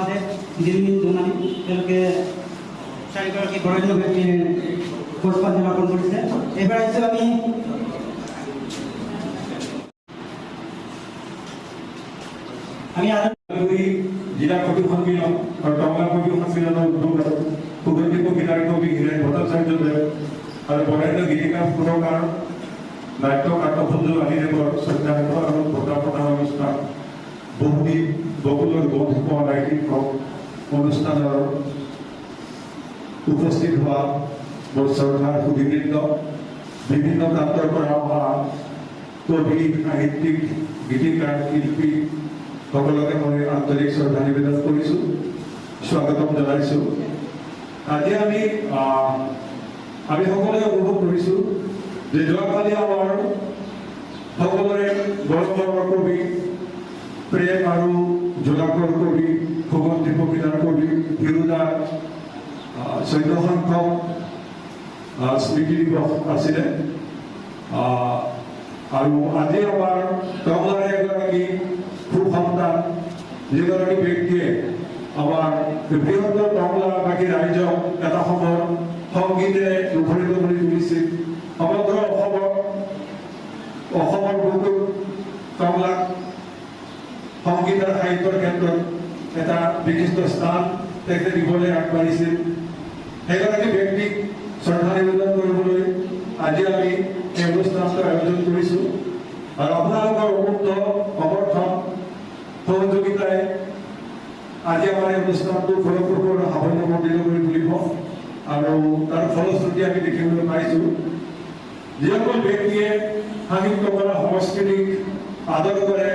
সভাতে দিল্লী জনাই তেওঁলোকে চাৰিগৰাকী বৰেণ্য ব্যক্তিৰ পুষ্পাঞ্জলি অৰ্পণ কৰিছে। এইবাৰ আহিছোঁ আমি জিলা কবি সন্মিলন আৰু টংলা কবি সন্মিলনৰ উদ্যোগ সুগন্ধিক গীতাৰ কবি হীৰেন ভট্টাচাৰ্যদেৱ আৰু বৰেণ্য গীতিকাৰ সুৰকাৰ নাট্য কাকভঞ্জ আদিদেৱৰ শ্ৰদ্ধাৰ্ঘ্য আৰু বঁটা প্ৰদান অনুষ্ঠান বহুদিন বকুলৰ বন্ধুক নাগৰিক অনুষ্ঠানৰ উপস্থিত হোৱা মোৰ শ্ৰদ্ধাৰ সুধীবৃন্দ, বিভিন্ন প্ৰান্তৰ পৰা অহা কবি, সাহিত্যিক, গীতিকাৰ, শিল্পী সকলোকে মই আন্তৰিক শ্ৰদ্ধা নিবেদন কৰিছোঁ, স্বাগতম জনাইছোঁ। আজি আমি সকলোৱে অনুভৱ কৰিছোঁ যে যোৱাকালি আমাৰ সকলোৰে গৌৰৱৰ কবি, প্ৰেম আৰু জোনাকৰ কবি, সুগন্ধি প্ৰকৃতাৰ কবি হিৰুদাৰ 14 সংখ্যক স্মৃতি দিৱস আছিলে। আৰু আজি আমাৰ টংলাৰ এগৰাকী সুসন্তান, যিগৰাকী ব্যক্তিয়ে আমাৰ বৃহত্তৰ টংলাবাসী ৰাইজক এটা সময়ত সংগীতেৰে মুখৰিত কৰি তুলিছিল। সমগ্ৰ অসমৰ বুকুত টংলাক সংগীত আৰু সাহিত্যৰ ক্ষেত্ৰত এটা বিশিষ্ট স্থান তেখেতে দিবলৈ আগবাঢ়িছিল। সেইগৰাকী ব্যক্তিক শ্ৰদ্ধা নিবেদন কৰিবলৈ আজি আমি এই অনুষ্ঠানটো আয়োজন কৰিছোঁ। আৰু আপোনালোকৰ অমূল্য সমৰ্থন সহযোগিতাই আজি আমাৰ এই অনুষ্ঠানটো ফলপ্ৰসূ আৰু সাফল্যমণ্ডিত কৰি তুলিব। আৰু তাৰ ফলশ্ৰুতি আমি দেখিবলৈ পাইছোঁ, যিসকল ব্যক্তিয়ে সাহিত্য কলা সংস্কৃতিক আদৰ কৰে,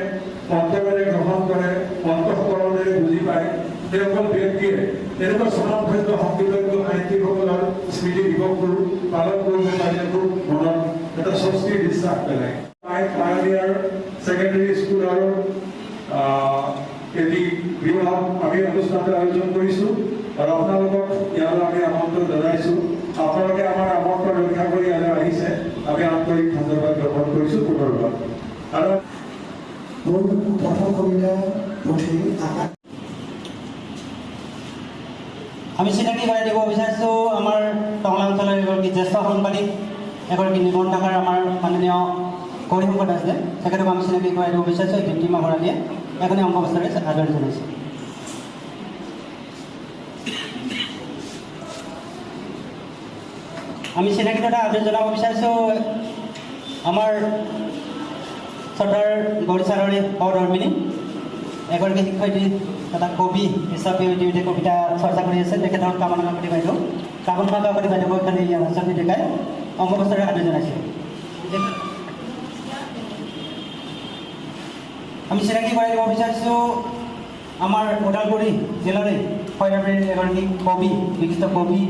অন্তৰেৰে গ্ৰহণ কৰে, অন্তঃকৰণেৰে বুজি পায়, সেইসকল ব্যক্তিয়ে এনেকুৱা স্বনামধন্য সংগীতজ্ঞ সাহিত্যিকসকলৰ স্মৃতি দিৱসবোৰ পালন কৰিব পাৰিলে খুব মনত এটা স্বস্তিৰ বিশ্বাস পেলায়। পায়োনিয়াৰ ছেকেণ্ডেৰী স্কুল আৰু এটি গৃহত আমি অনুষ্ঠানটো আয়োজন কৰিছোঁ আৰু আপোনালোকক ইয়ালৈ আমি আমন্ত্ৰণ জনাইছোঁ। আপোনালোকে আমাৰ আমন্ত্ৰণ ৰক্ষা কৰি ইয়ালৈ আহিছে, আমি আন্তৰিক ধন্যবাদ জ্ঞাপন কৰিছোঁ পুনৰবাৰ। আৰু মোৰ প্ৰথম কবিতা পুথি আমি চিনাকি কৰাই দিব বিচাৰিছোঁ আমাৰ টংলা অঞ্চলৰ এগৰাকী জ্যেষ্ঠ সাংবাদিক, এগৰাকী নিবন্ধকাৰ আমাৰ মাননীয় গৌৰীশংকৰ দাসদেৱ, তেখেতক আমি চিনাকি কৰাই দিব বিচাৰিছোঁ। দীপ্তিমা ভৰালীয়ে এখনি অংগবস্ত্ৰৰে আদৰণি জনাইছোঁ। আমি চিনাকি তথা আদৰণি জনাব বিচাৰিছোঁ আমাৰ শ্ৰদ্ধাৰ গৌৰী ছাৰৰে সহধৰ্মিনী, এগৰাকী শিক্ষয়িত্ৰী তথা কবি হিচাপে ইতিমধ্যে কবিতা চৰ্চা কৰি আছে, তেখেতৰ কামনা কাকতি বাইদেউ এখানে আলোচনী ডেকাই অংগবস্ত্ৰৰে আদৰণি জনাইছোঁ। আমি চিনাকি কৰাই দিব বিচাৰিছোঁ আমাৰ ওদালগুৰি জিলাৰে সৈৰাবাৰীৰ এগৰাকী কবি, বিশিষ্ট কবি,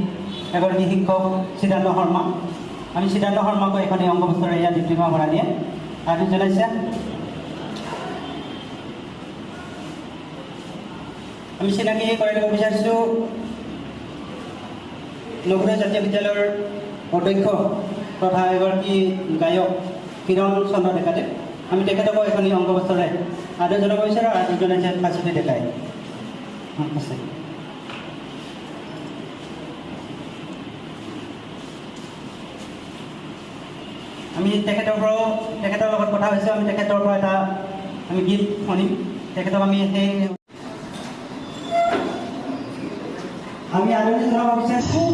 এগৰাকী শিক্ষক সিদ্ধান্ত শৰ্মা। আমি সিদ্ধান্ত শৰ্মাকো এখন অংগবস্ত্ৰৰে ইয়াত দীপ্তিমা ভৰালীয়ে আদৰণি জনাইছে। আমি চিনাকি কৰাই দিব বিচাৰিছোঁ নৱোদয় জাতীয় বিদ্যালয়ৰ অধ্যক্ষ তথা এগৰাকী গায়ক কিৰণ চন্দ্ৰ ডেকাদেৱ। আমি তেখেতকো এখন অংগবস্ত্ৰৰে আদৰণি জনাব বিচাৰোঁ। আদৰণি জনাইছে কাশীতে ডেকাই আছে। আমি তেখেতৰ লগত কথা হৈছোঁ, আমি তেখেতৰ পৰা এটা আমি গীত শুনিম। তেখেতক আমি আদৰণি জনাব বিচাৰিছোঁ।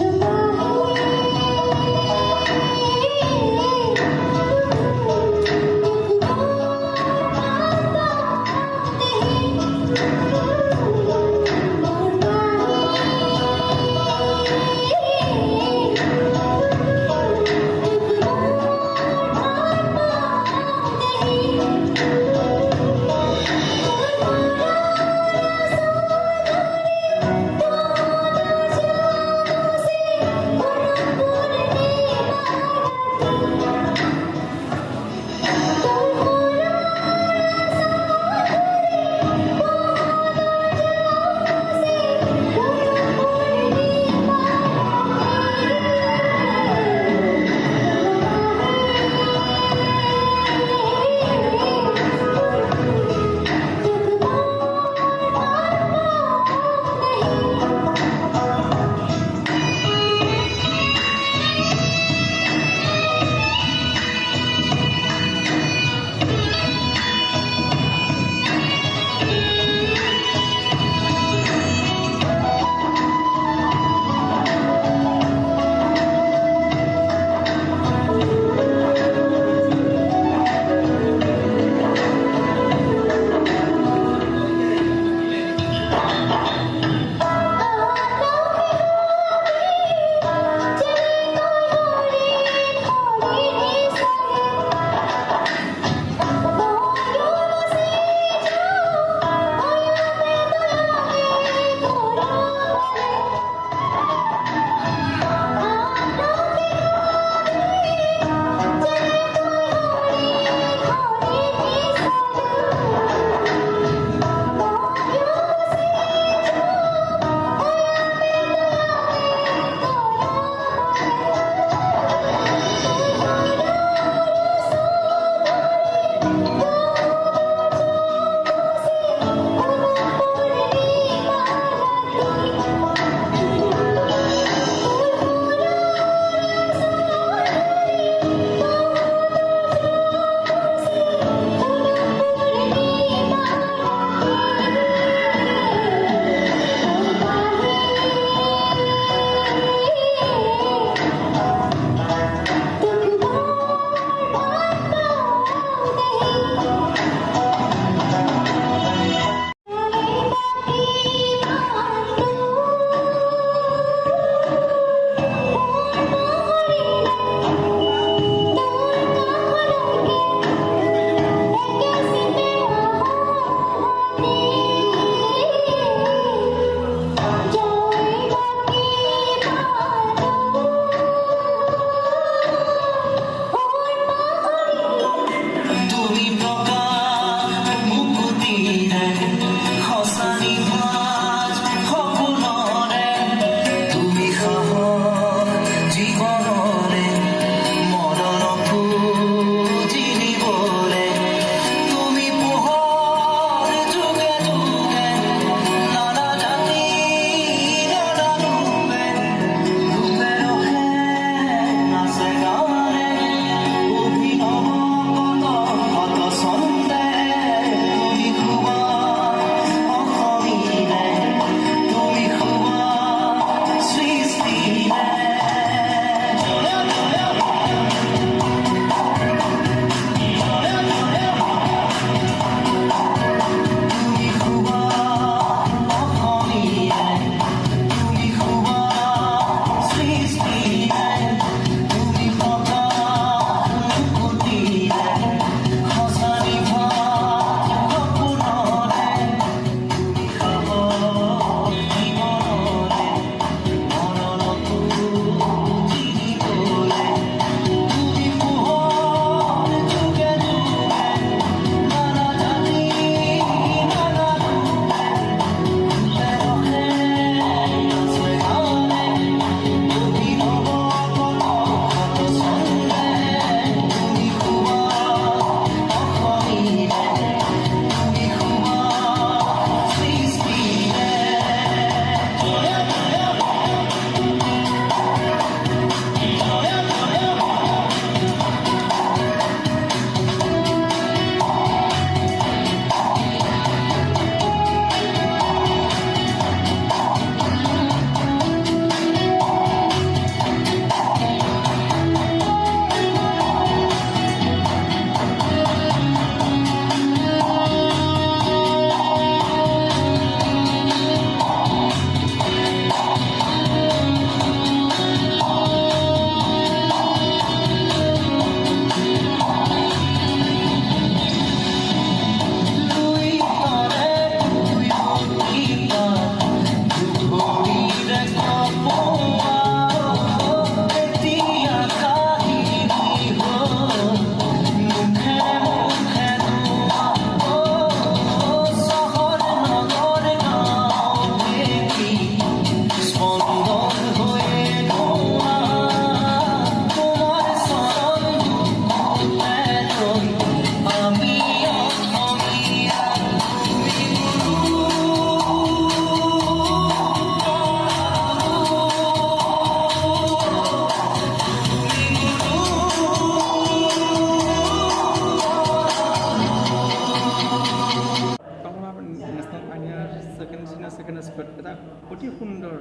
মঞ্চত এটা অতি সুন্দৰ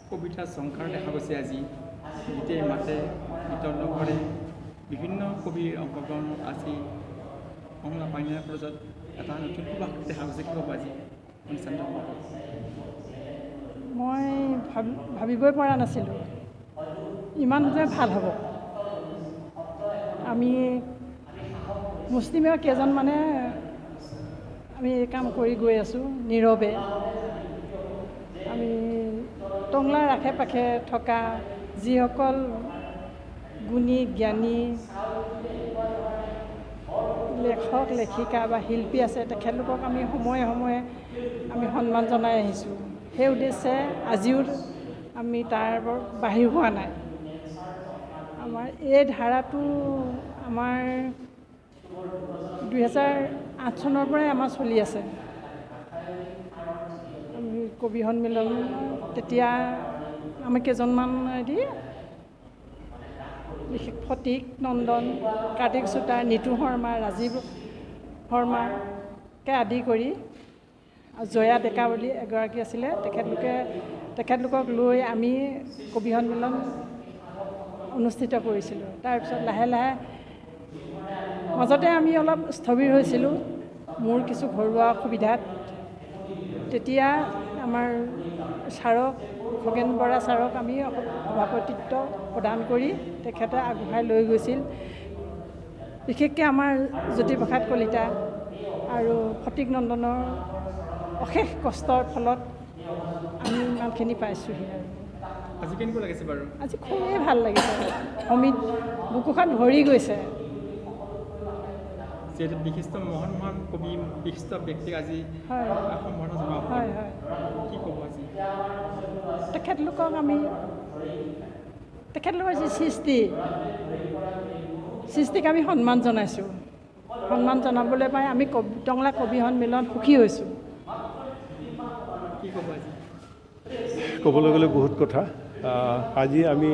কবিতা সংসাৰ দেখা গৈছে আজি গীতে মাতে গীতৰ লগতে বিভিন্ন কবিৰ অংশগ্ৰহণ আজি কমলা পাইনাৰ কলেজত এটা নতুন প্ৰৱাহ দেখা গৈছে কি ক'ব আজি অনুষ্ঠানটো মই ভাবিবই পৰা নাছিলোঁ ইমান যে ভাল হ'ব আমি মুছলিমে কেইজনমানে আমি এই কাম কৰি গৈ আছোঁ নীৰৱে আমি টংলাৰ আশে পাশে থকা যিসকল গুণী জ্ঞানী লেখক লেখিকা বা শিল্পী আছে তেখেতলোকক আমি সময়ে সময়ে আমি সন্মান জনাই আহিছোঁ সেই উদ্দেশ্যে আজিও আমি তাৰ বাহিৰ হোৱা নাই আমাৰ এই ধাৰাটো আমাৰ 2008 চনৰ পৰাই আমাৰ চলি আছে আমি কবি সন্মিলন তেতিয়া আমি কেইজনমান দি বিশেষ ফটিক নন্দন কাৰ্তিক চুতাৰ নিতু শৰ্মা ৰাজীৱ শৰ্মাকে আদি কৰি জয়া ডেকা বুলি এগৰাকী আছিলে তেখেতলোকক লৈ আমি কবি সন্মিলন অনুষ্ঠিত কৰিছিলোঁ তাৰপিছত লাহে লাহে মাজতে আমি অলপ স্থবিৰ হৈছিলোঁ মোৰ কিছু ঘৰুৱা অসুবিধাত তেতিয়া আমাৰ ছাৰক খগেন বৰা ছাৰক আমি সভাপতিত্ব প্ৰদান কৰি তেখেতে আগবঢ়াই লৈ গৈছিল বিশেষকৈ আমাৰ জ্যোতিপ্ৰসাদ কলিতা আৰু ফটিক নন্দনৰ অশেষ কষ্টৰ ফলত আমি ইমানখিনি পাইছোঁহি আৰু আজি কেনেকুৱা লাগিছে বাৰু আজি খুবেই ভাল লাগিছে সমিত বুকুখন ভৰি গৈছে যিহেতু বিশিষ্ট মহান কবি বিশিষ্ট ব্যক্তিক আজি সম্বৰ্ধনা জনাব হয় হয় কি ক'ব আজি তেখেতলোকৰ যি সৃষ্টিক আমি সন্মান জনাইছোঁ সন্মান জনাবলৈ পাই আমি টংলা কবি সন্মিলন সুখী হৈছোঁ কি ক'ব আজি ক'বলৈ গ'লে বহুত কথা আজি আমি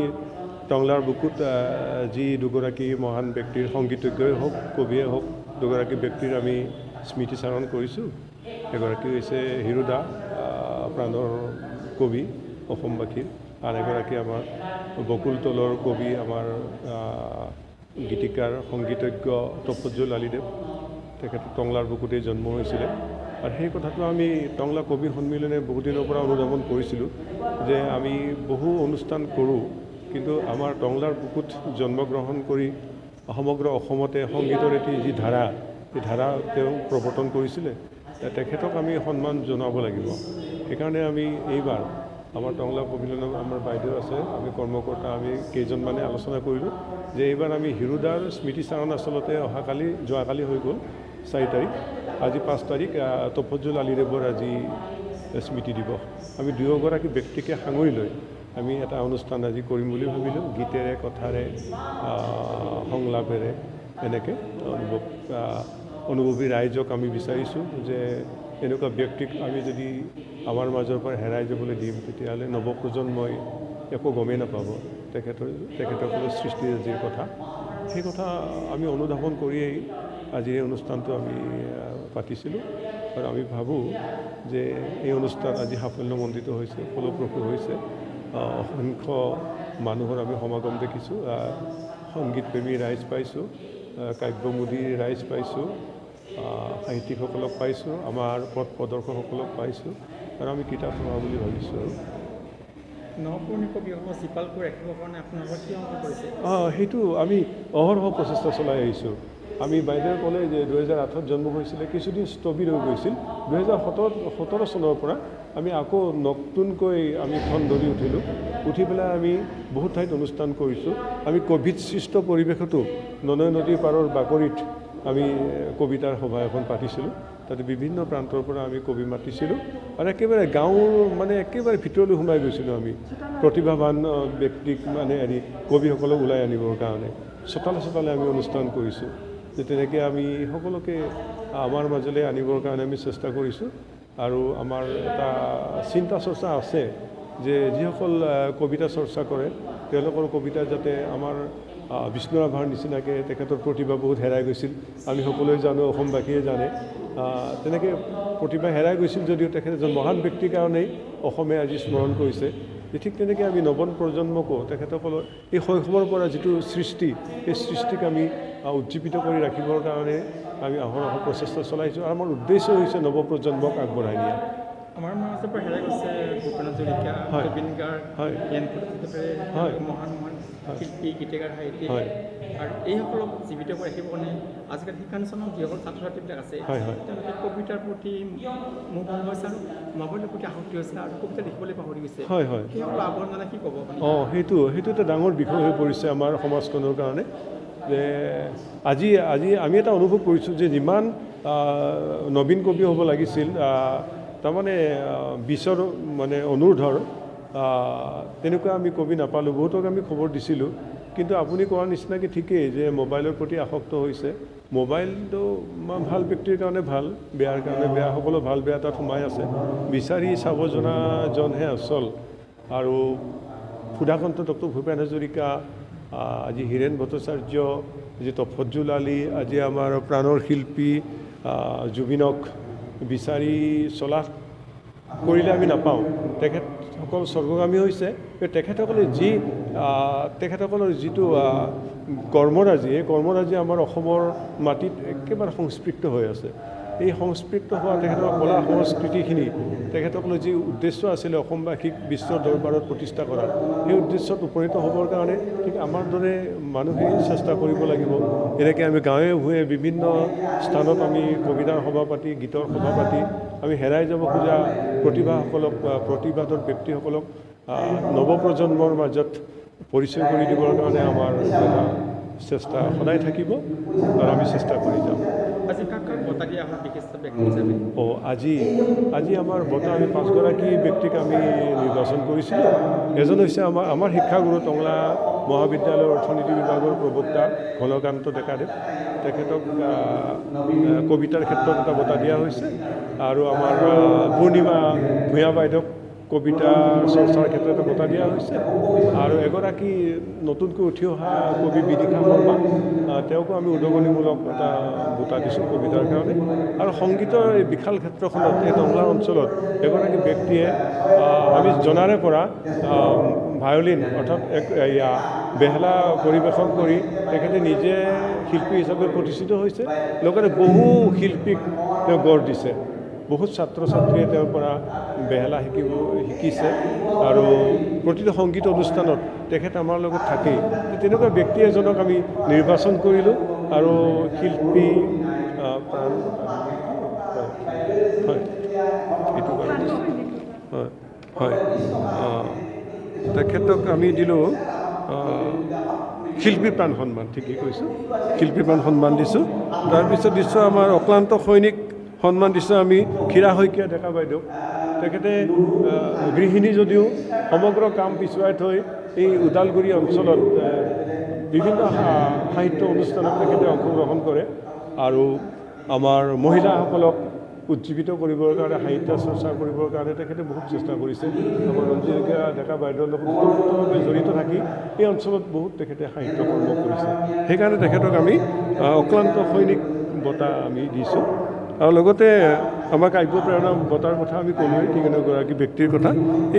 টংলাৰ বুকুত যি দুগৰাকী মহান ব্যক্তিৰ সংগীতজ্ঞই হওক কবিয়ে হওক দুগৰাকী ব্যক্তিৰ আমি স্মৃতিচাৰণ কৰিছোঁ এগৰাকী হৈছে হিৰুদা প্ৰাণৰ কবি অসমবাসীৰ আন এগৰাকী আমাৰ বকুল তলৰ কবি আমাৰ গীতিকাৰ সংগীতজ্ঞ তপজ্জল আলীদেৱ তেখেত টংলাৰ বুকুতেই জন্ম হৈছিলে আৰু সেই কথাটো আমি টংলা কবি সন্মিলনে বহুদিনৰ পৰা অনুধাৱন কৰিছিলোঁ যে আমি বহু অনুষ্ঠান কৰোঁ কিন্তু আমাৰ টংলাৰ বুকুত জন্মগ্ৰহণ কৰি সমগ্ৰ অসমতে সংগীতৰ এটি যি ধাৰা এই ধাৰা তেওঁ প্ৰৱৰ্তন কৰিছিলে তেখেতক আমি সন্মান জনাব লাগিব সেইকাৰণে আমি এইবাৰ আমাৰ টংলা সন্মিলনত আমাৰ বাইদেউ আছে আমি কৰ্মকৰ্তা আমি কেইজনমানে আলোচনা কৰিলোঁ যে এইবাৰ আমি হিৰুদাৰ স্মৃতিচাৰণ আচলতে যোৱাকালি হৈ গ'ল 4 তাৰিখ আজি 5 তাৰিখ তপজ্জল আলীদেৱৰ আজি স্মৃতি দিৱস আমি দুয়োগৰাকী ব্যক্তিকে সাঙুৰি লৈ আমি এটা অনুষ্ঠান আজি কৰিম বুলি ভাবিলোঁ গীতেৰে কথাৰে সংলাপেৰে এনেকৈ অনুভৱী ৰাইজক আমি বিচাৰিছোঁ যে এনেকুৱা ব্যক্তিক আমি যদি আমাৰ মাজৰ পৰা হেৰাই যাবলৈ দিম তেতিয়াহ'লে নৱপ্ৰজন্মই একো গমেই নাপাব তেখেতসকলৰ সৃষ্টিৰাজিৰ কথা সেই কথা আমি অনুধাৱন কৰিয়েই আজি এই অনুষ্ঠানটো আমি পাতিছিলোঁ আৰু আমি ভাবোঁ যে এই অনুষ্ঠান আজি সাফল্যমণ্ডিত হৈছে ফলপ্ৰসূ হৈছে অসংখ্য মানুহৰ আমি সমাগম দেখিছোঁ সংগীতপ্ৰেমী ৰাইজ পাইছোঁ কাব্যমোদী ৰাইজ পাইছোঁ সাহিত্যিকসকলক পাইছোঁ আমাৰ পথ প্ৰদৰ্শকসকলক পাইছোঁ আৰু আমি কিতাপ পঢ়া বুলি ভাবিছোঁ আৰু নপুৰণি কবিসকলক জীপাল কৰি ৰাখিবৰ কাৰণে আপোনালোকে কি অংশ কৰিছে সেইটো আমি অহৰহ প্ৰচেষ্টা চলাই আহিছোঁ আমি বাইদেৱে ক'লে যে 2008 জন্ম হৈছিলে কিছুদিন স্থবিৰ হৈ গৈছিল 2017 চনৰ পৰা আমি আকৌ নতুনকৈ আমি খন ধৰি উঠিলোঁ উঠি পেলাই আমি বহুত ঠাইত অনুষ্ঠান কৰিছোঁ আমি ক'ভিড সৃষ্ট পৰিৱেশতো ননৈ নদীৰ পাৰৰ বাকৰিত আমি কবিতাৰ সভা এখন পাতিছিলোঁ তাতে বিভিন্ন প্ৰান্তৰ পৰা আমি কবি মাতিছিলোঁ আৰু একেবাৰে গাঁৱৰ মানে একেবাৰে ভিতৰলৈ সোমাই গৈছিলোঁ আমি প্ৰতিভাৱান ব্যক্তিক মানে কবিসকলক ওলাই আনিবৰ কাৰণে চোতালে আমি অনুষ্ঠান কৰিছোঁ যে তেনেকৈ আমি সকলোকে আমাৰ মাজলৈ আনিবৰ কাৰণে আমি চেষ্টা কৰিছোঁ আৰু আমাৰ এটা চিন্তা চৰ্চা আছে যে যিসকল কবিতা চৰ্চা কৰে তেওঁলোকৰ কবিতা যাতে আমাৰ বিষ্ণুৰাভাৰ নিচিনাকৈ তেখেতৰ প্ৰতিভা বহুত হেৰাই গৈছিল। আমি সকলোৱে জানো, অসমবাসীয়ে জানে। তেনেকৈ প্ৰতিভা হেৰাই গৈছিল যদিও তেখেত এজন মহান ব্যক্তিৰ কাৰণেই অসমে আজি স্মৰণ কৰিছে। ঠিক তেনেকৈ আমি নৱন প্ৰজন্মকো তেখেতসকলৰ এই শৈশৱৰ পৰা যিটো সৃষ্টি, সেই সৃষ্টিক আমি উজ্জীৱিত কৰি ৰাখিবৰ কাৰণে আমি অহৰহ প্ৰচেষ্টা চলাইছোঁ। আৰু আমাৰ উদ্দেশ্য হৈছে নৱপ্ৰজন্মক আগবঢ়াই নিয়া। আমাৰ মাজৰ পৰা হেৰাই গৈছে ভূপেন হাজৰিকা, জুবিন গাৰ্গ, মহান মহান শিল্পী, গীতিকাৰ, সাহিত্যিক, আৰু এইসকলক জীৱিত কৰি ৰাখিবৰ কাৰণে আজিকালি শিক্ষানুষ্ঠানত যিসকল ছাত্ৰ ছাত্ৰীবিলাক আছে তেওঁলোকে কবিতাৰ প্ৰতি মোহ ভংগ হৈছে আৰু মোবাইলৰ প্ৰতি আসক্তি হৈছে আৰু কবিতা লিখিবলৈ পাহৰি গৈছে। সেইসকল আহ্বান জনাই কি ক'ব? সেইটো এটা ডাঙৰ বিষয় হৈ পৰিছে আমাৰ সমাজখনৰ কাৰণে। যে আজি আমি এটা অনুভৱ কৰিছোঁ যে যিমান নবীন কবি হ'ব লাগিছিল, তাৰমানে 20ৰ মানে অনুৰ্ধৰ তেনেকুৱা আমি কবি নাপালোঁ। বহুতক আমি খবৰ দিছিলোঁ, কিন্তু আপুনি কোৱাৰ নিচিনাকৈ ঠিকেই যে মোবাইলৰ প্ৰতি আসক্ত হৈছে। মোবাইলটো ভাল ব্যক্তিৰ কাৰণে ভাল, বেয়াৰ কাৰণে বেয়া। সকলো ভাল বেয়া তাত সোমাই আছে। বিচাৰি চাব জনাজনহে আচল। আৰু সুধাকন্ত ডক্টৰ ভূপেন হাজৰিকা, আজি হীৰেণ ভট্টাচাৰ্য, আজি তফজ্জুল আলী, আজি আমাৰ প্ৰাণৰ শিল্পী জুবিনক বিচাৰি চলা কৰিলে আমি নাপাওঁ। তেখেতসকল স্বৰ্গগামী হৈছে। তেখেতসকলৰ যিটো কৰ্মৰাজি, এই কৰ্মৰাজি আমাৰ অসমৰ মাটিত একেবাৰে সংস্পৃক্ত হৈ আছে। এই সংস্পৃক্ত হোৱা তেখেতৰ কলা সংস্কৃতিখিনি, তেখেতসকলৰ যি উদ্দেশ্য আছিলে অসমবাসীক বিশ্বৰ দৰবাৰত প্ৰতিষ্ঠা কৰা, সেই উদ্দেশ্যত উপনীত হ'বৰ কাৰণে ঠিক আমাৰ দৰে মানুহে চেষ্টা কৰিব লাগিব। এনেকৈ আমি গাঁৱে ভূঞে বিভিন্ন স্থানত আমি কবিতাৰ সভা পাতি, গীতৰ সভা পাতি আমি হেৰাই যাব খোজা প্ৰতিভাসকলক, প্ৰতিবাদৰ ব্যক্তিসকলক নৱপ্ৰজন্মৰ মাজত পৰিচয় কৰি দিবৰ কাৰণে আমাৰ এটা চেষ্টা সদায় থাকিব আৰু আমি চেষ্টা কৰি যাম। আজি আমাৰ বঁটা আমি 5গৰাকী ব্যক্তিক আমি নিৰ্বাচন কৰিছিলোঁ। এজন হৈছে আমাৰ শিক্ষাগুৰু টংলা মহাবিদ্যালয়ৰ অৰ্থনীতি বিভাগৰ প্ৰবক্তা ঘনকান্ত ডেকাদেৱ। তেখেতক কবিতাৰ ক্ষেত্ৰত এটা বঁটা দিয়া হৈছে। আৰু আমাৰ পূৰ্ণিমা ভূঞা বাইদেউক কবিতা চৰ্চাৰ ক্ষেত্ৰত বঁটা দিয়া হৈছে। আৰু এগৰাকী নতুনকৈ উঠি অহা কবি বিদিশা শৰ্মা, তেওঁকো আমি উদগনিমূলক এটা বঁটা দিছোঁ কবিতাৰ কাৰণে। আৰু সংগীতৰ এই বিশাল ক্ষেত্ৰখনত, এই টংলা অঞ্চলত এগৰাকী ব্যক্তিয়ে আমি জনাৰে পৰা ভায়লিন অৰ্থাৎ বেহেলা পৰিৱেশন কৰি তেখেতে নিজে শিল্পী হিচাপে প্ৰতিষ্ঠিত হৈছে। লগতে বহু শিল্পীক তেওঁ গঢ় দিছে। বহুত ছাত্ৰ ছাত্ৰীয়ে তেওঁৰ পৰা বেহেলা শিকিছে আৰু প্ৰতিটো সংগীত অনুষ্ঠানত তেখেত আমাৰ লগত থাকেই। তেনেকুৱা ব্যক্তি এজনক আমি নিৰ্বাচন কৰিলোঁ। আৰু শিল্পী প্ৰাণ এইটো তেখেতক আমি দিলোঁ শিল্পী প্ৰাণ সন্মান। ঠিকেই কৈছোঁ, শিল্পী প্ৰাণ সন্মান দিছোঁ। তাৰপিছত দিছোঁ আমাৰ অক্লান্ত সৈনিক সন্মান দিছোঁ আমি ক্ষীৰা শইকীয়া ডেকা বাইদেউক। তেখেতে গৃহিণী যদিও সমগ্ৰ কাম পিছুৱাই থৈ এই ওদালগুৰি অঞ্চলত বিভিন্ন সাহিত্য অনুষ্ঠানত তেখেতে অংশগ্ৰহণ কৰে। আৰু আমাৰ মহিলাসকলক উজ্জীৱিত কৰিবৰ কাৰণে, সাহিত্য চৰ্চা কৰিবৰ কাৰণে তেখেতে বহুত চেষ্টা কৰিছে। আমাৰ ৰঞ্জিতা ডেকা বাইদেউৰ লগত ওতঃপ্ৰোতভাৱে জড়িত থাকি এই অঞ্চলত বহুত তেখেতে সাহিত্য কৰ্ম কৰিছে। সেইকাৰণে তেখেতক আমি অক্লান্ত সৈনিক বঁটা আমি দিছোঁ। আৰু লগতে আমাৰ কাব্য প্ৰেৰণা বঁটাৰ কথা আমি ক'লোৱেই, তিনিগৰাকী ব্যক্তিৰ কথা।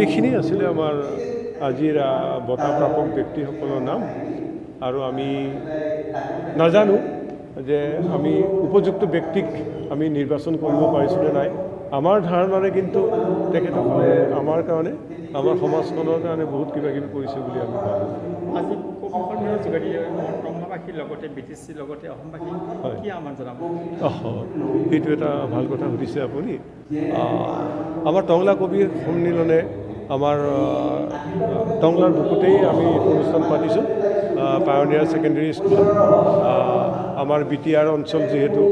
এইখিনি আছিলে আমাৰ আজিৰ বঁটা প্ৰাপক ব্যক্তিসকলৰ নাম। আৰু আমি নাজানো যে আমি উপযুক্ত ব্যক্তিক আমি নিৰ্বাচন কৰিব পাৰিছোঁ নে নাই। আমাৰ ধাৰণাৰে কিন্তু তেখেতসকলে আমাৰ কাৰণে, আমাৰ সমাজখনৰ কাৰণে বহুত কিবা কিবি কৰিছে বুলি আমি ভাবোঁ। আজি কবিসন্মিলনৰ যোগেদি টংলাবাসীৰ লগতে BTCৰ লগতে অসমবাসী কি আমাৰ জনাব? সেইটো এটা ভাল কথা সুধিছে আপুনি। আমাৰ টংলা কবি সন্মিলনে আমাৰ টংলাৰ বুকুতেই আমি অনুষ্ঠান পাতিছোঁ। পায়নিয়াৰ ছেকেণ্ডেৰী স্কুলত আমাৰ BTR অঞ্চল যিহেতু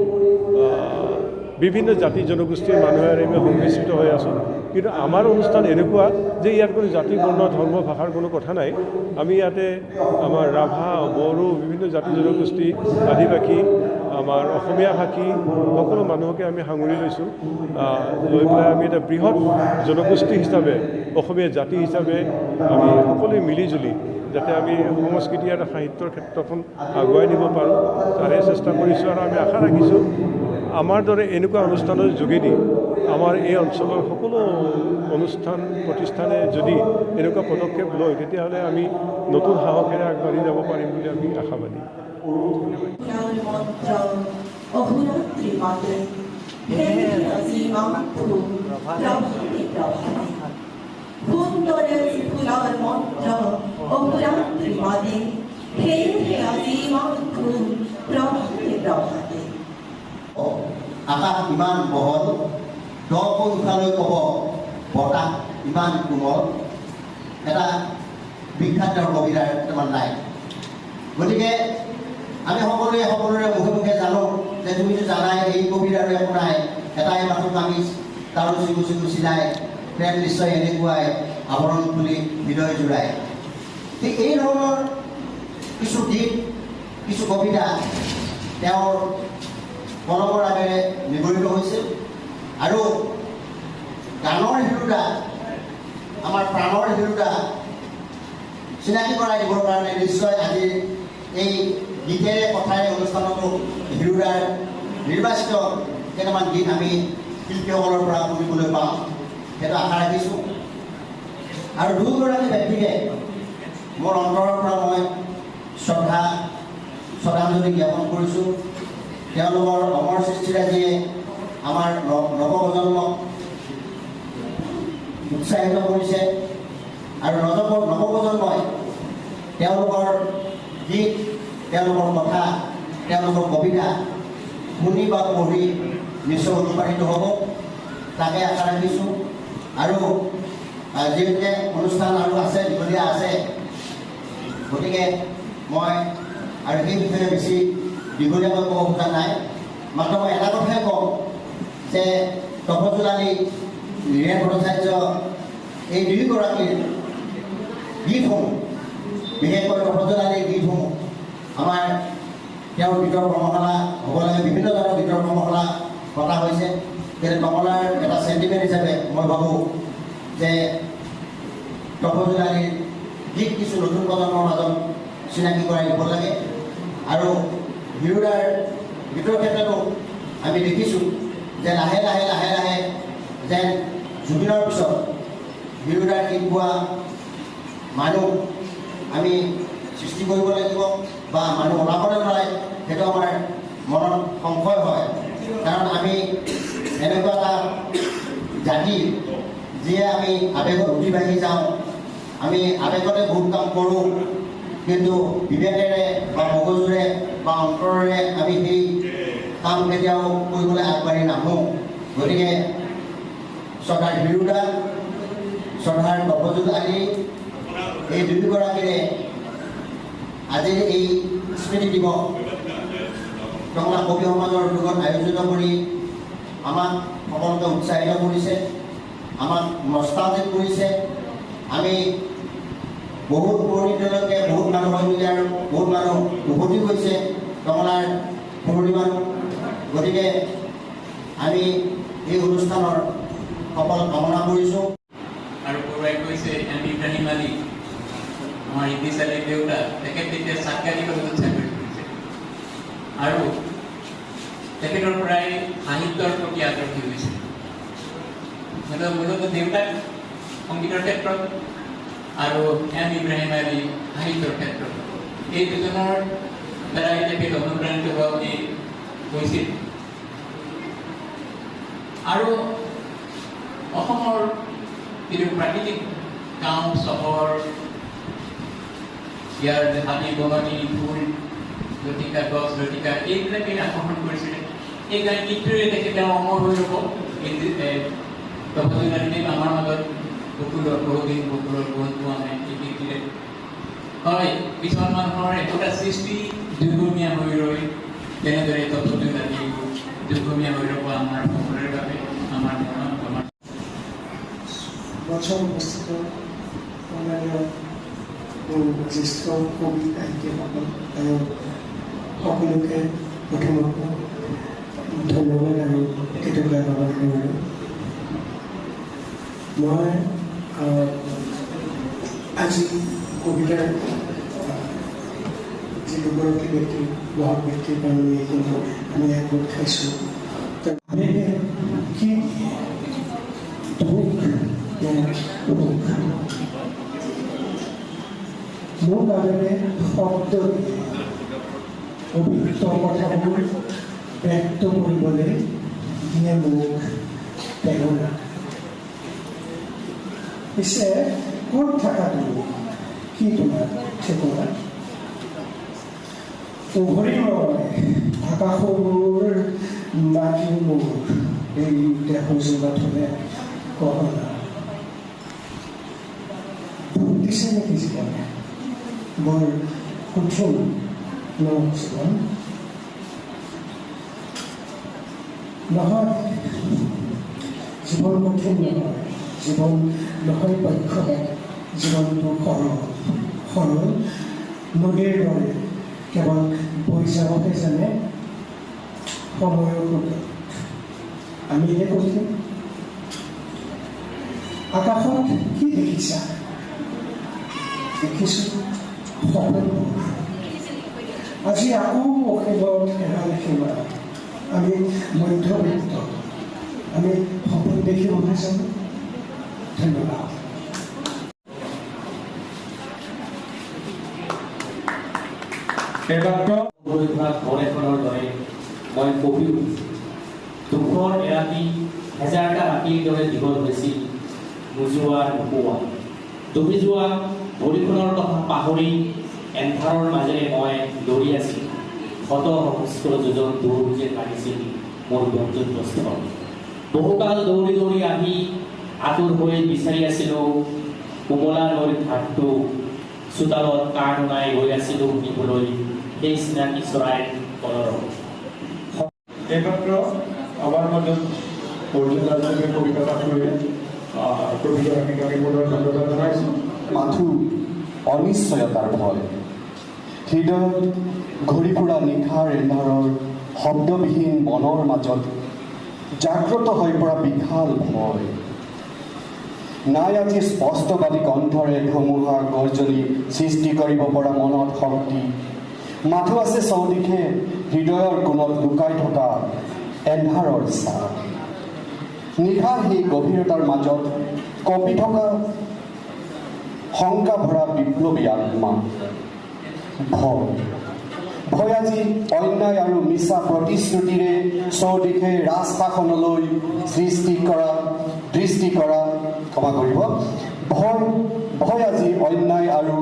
বিভিন্ন জাতি জনগোষ্ঠীৰ মানুহেৰে আমি সংমিশ্ৰিত হৈ আছোঁ। কিন্তু আমাৰ অনুষ্ঠান এনেকুৱা যে ইয়াত কোনো জাতি বৰ্ণ ধৰ্ম ভাষাৰ কোনো কথা নাই। আমি ইয়াতে আমাৰ ৰাভা, বড়ো, বিভিন্ন জাতি জনগোষ্ঠী, আদিবাসী, আমাৰ অসমীয়া ভাষী সকলো মানুহকে আমি সাঙুৰি লৈছোঁ। লৈ পেলাই আমি এটা বৃহৎ জনগোষ্ঠী হিচাপে, অসমীয়া জাতি হিচাপে আমি সকলোৱে মিলিজুলি যাতে আমি সংস্কৃতি আৰু সাহিত্যৰ ক্ষেত্ৰখন আগুৱাই নিব পাৰোঁ তাৰে চেষ্টা কৰিছোঁ আৰু আমি আশা ৰাখিছোঁ আমাৰ দৰে এনেকুৱা অনুষ্ঠানৰ যোগেদি আমাৰ এই অঞ্চলৰ সকলো অনুষ্ঠান প্ৰতিষ্ঠানে যদি এনেকুৱা পদক্ষেপ লয় তেতিয়াহ'লে আমি নতুন সাহসেৰে আগবাঢ়ি যাব পাৰিম বুলি আমি আশাবাদী আকাশ ইমান বহল 10 ফুট উঠালৈ ক'ব বতাহ ইমান কোমল এটা বিখ্যাত কবিতাৰ কেইটামান নাই গতিকে আমি সকলোৰে মুখে মুখে জানো যে তুমিতো জানাই এই কবিতাৰ একো নাই এটাই মাথো আমি তাৰ চিগু চিলাই প্ৰেম নিশ্চয় এনেকুৱাই আৱৰণ খুলি হৃদয় জোৰাই ঠিক এই ধৰণৰ কিছু গীত কিছু কবিতা তেওঁৰ কলমৰ আগেৰে নিগৰিত হৈছিল আৰু গানৰ হিৰোতা আমাৰ প্ৰাণৰ হিৰোতা চিনাকি কৰাই দিবৰ কাৰণে নিশ্চয় আজি এই গীতেৰে কথাৰে অনুষ্ঠানতো হিৰোতাৰ নিৰ্বাচিত কেইটামান গীত আমি শিল্পীসকলৰ পৰা শুনিবলৈ পাওঁ সেইটো আশা ৰাখিছোঁ আৰু দুয়োগৰাকী ব্যক্তিকে মোৰ অন্তৰৰ পৰা মই শ্ৰদ্ধাঞ্জলি জ্ঞাপন কৰিছোঁ তেওঁলোকৰ অমৰ সৃষ্টিৰাজিয়ে আমাৰ নৱপ্ৰজন্মক উৎসাহিত কৰিছে আৰু নৱপ্ৰজন্মই তেওঁলোকৰ গীত তেওঁলোকৰ কথা তেওঁলোকৰ কবিতা শুনি বা পঢ়ি নিশ্চয় অনুপ্ৰাণিত হ'ব তাকে আশা ৰাখিছোঁ আৰু যিহেতুকে অনুষ্ঠান আৰু আছে দীঘলীয়া আছে গতিকে মই আৰু সেই বিষয়ে বেছি দীঘলীয়াকৈ ক'ব খোজা নাই মাত্ৰ মই এটা কথাই কওঁ যে তপজোলালী হীৰেণ ভট্টাচাৰ্য এই দুয়োগৰাকীৰ গীতসমূহ বিশেষকৈ তপজোলালীৰ গীতসমূহ আমাৰ তেওঁৰ গীতৰ কৰ্মশালা হ'ব লাগে বিভিন্ন ধৰণৰ গীতৰ কৰ্মশালা পতা হৈছে কিন্তু কমলাৰ এটা চেণ্টিমেণ্ট হিচাপে মই ভাবোঁ যে তপজোলালীৰ গীত কিছু নতুন প্ৰজন্মৰ মাজত চিনাকি কৰাই দিব লাগে আৰু হিৰোতাৰ গীতৰ ক্ষেত্ৰতো আমি দেখিছোঁ যে লাহে লাহে লাহে লাহে যেন জুবিনৰ পিছত হিৰোতাৰ গীত গোৱা মানুহ আমি সৃষ্টি কৰিব লাগিব বা মানুহ ওলাবলৈ নোৱাৰে সেইটো আমাৰ মনত সংশয় হয় কাৰণ আমি এনেকুৱা এটা জাতি যিয়ে আমি আৱেগত উঠি বাঢ়ি যাওঁ আমি আৱেগতে বহুত কাম কৰোঁ কিন্তু বিবেকেৰে বা মগজুৰে বা অন্তৰেৰে আমি সেই কাম কেতিয়াও কৰিবলৈ আগবাঢ়ি নাহোঁ গতিকে শ্ৰদ্ধাৰ হিৰোতা শ্ৰদ্ধাৰ তপজোলালী এই দুয়োগৰাকীৰে আজিৰ এই স্মৃতি দিৱস টংলা কবি সমাজৰ উদ্যোগত আয়োজিত কৰি আমাক সকলোকে উৎসাহিত কৰিছে আমাক নষ্টালজিক কৰিছে আমি বহুত পুৰণি দিনলৈকে বহুত মানুহ হৈ মিলি আৰু বহুত মানুহ উভতি গৈছে টংলাৰ পুৰণি মানুহ গতিকে আমি এই অনুষ্ঠানৰ সফল কামনা কৰিছোঁ আৰু পূৰ্বাই কৈছে এম ইব্ৰাহিম আলী আমাৰ ইদ্ৰিছ আলীৰ দেউতা তেখেত তেতিয়া চাকৰি কলেজত চাকৰি কৰিছে আৰু তেখেতৰ পৰাই সাহিত্যৰ প্ৰতি আগ্ৰহী হৈছে মূলতঃ দেউতাক সংগীতৰ ক্ষেত্ৰত আৰু এম ইব্ৰাহিম আলী সাহিত্যৰ ক্ষেত্ৰত এই দুজনৰ দ্বাৰাই তেখেত অনুপ্ৰাণিত হোৱা বুলি কৈছিল আৰু অসমৰ যিটো প্ৰাকৃতিক গাঁও চহৰ ইয়াৰ হাবি বননি ফুল লতিকা গছ লতিকা এইবিলাকে আকৰ্ষণ কৰিছিলে এই গীতটোৰে তেখেতে অমৰ হৈ ৰ'ব তপজোলালী আমাৰ মাজত বহুদিন বকুলৰ গোন্ধ পোৱা নাই এই গীতটিৰে হয় কিছুমান মানুহৰ একোটা সৃষ্টি দুৰ্গমীয়া হৈ ৰৈ তেনেদৰে তপজোলালী দুৰ্গমীয়া হৈ ৰ'ব আমাৰ সকলোৰে বাবে আমাৰ মনত আমাৰ মঞ্চত উপস্থিত অন্যান্য জ্যেষ্ঠ কবি সাহিত্যিকসকল আৰু সকলোকে প্ৰথমতে ধন্যবাদ আৰু কৃতজ্ঞতা জ্ঞাপন কৰিলোঁ মই আজি কবিতাৰ যি দুগৰাকী ব্যক্তি মহৎ ব্যক্তিৰ কাৰণে এইখিনি আমি আগত খাইছোঁ আমি কি দুখ সুখ মোৰ কাৰণে শব্দ অভিজ্ঞ কথাবোৰ ব্যক্ত কৰিবলৈ দিয়ে মোক প্ৰেৰণা পিছে ক'ত থাকা তুমি কি তোমাৰ ঠিকনা উভৰি মই আকাশবোৰ মাটি মোৰ এই দেহ জোগাত হ'লে গহনা দুখ দিছে নেকি জীৱনে বৰ কঠিন ন জীৱন নহয় জীৱন কঠিন নহয় জীৱন নহয় পক্ষপাত জীৱনটো সৰল নদীৰ দৰে কেৱল বৈ যাবহে জানে সময়ৰ সোঁতত আমিহে কঠিন আকাশত কি দেখিছা দেখিছোঁ সপোনবোৰ আজি আকৌ অখিলত এৰাল সীমা আমি মধ্যবিত্ত আমি সপোন দেখি জানো ধন্যবাদ ঘৰ এখনৰ দৰে মই কবি দুখৰ এৰাতি হেজাৰটা ৰাতিৰ দৰে দীঘল হৈছিল নোযোৱা নোপোৱা ডুবি যোৱা ভৰিখনৰ কথা পাহৰি এন্ধাৰৰ মাজেৰে মই দৌৰি আছিলোঁ শত সহস্ৰ যোজন দৌৰ যেন লাগিছিল মোৰ গন্তব্যস্থল বহুকাল দৌৰি দৌৰি আহি আঁতৰ হৈ বিচাৰি আছিলোঁ কোমলা নৈৰ ঘাটটো চোতালত কাণ ওলাই গৈ আছিলোঁ শুনিবলৈ সেই চিনাকি চৰাইৰ কলৰৱ এইমাত্ৰ আমাৰ মাজত অৰ্জুন ৰাজে কবিতা পাঠ কৰি কবিগৰাকীক আমি পুনৰ ধন্যবাদ জনাইছোঁ মাথো অনিশ্চয়তাৰ ভয় হৃদয়ত ঘূৰি ফুৰা নিশাৰ এন্ধাৰৰ শব্দবিহীন বনৰ মাজত জাগ্ৰত হৈ পৰা বিশাল ভয় নাই আজি স্পষ্টবাদী কণ্ঠৰে ধুমুহাৰ গৰ্জনী সৃষ্টি কৰিব পৰা মনত শক্তি মাথো আছে চৌদিশে হৃদয়ৰ কোণত লুকাই থকা এন্ধাৰৰ ছাঁ নিশাৰ সেই গভীৰতাৰ মাজত কঁপি থকা শংকা ভৰা বিপ্লৱী আত্মা ভয় আজি অন্যায় আৰু মিছা প্ৰতিশ্ৰুতিৰে চৌদিশে ৰাজশাসনলৈ দৃষ্টি কৰা ক্ষমা কৰিব ভয় আজি অন্যায় আৰু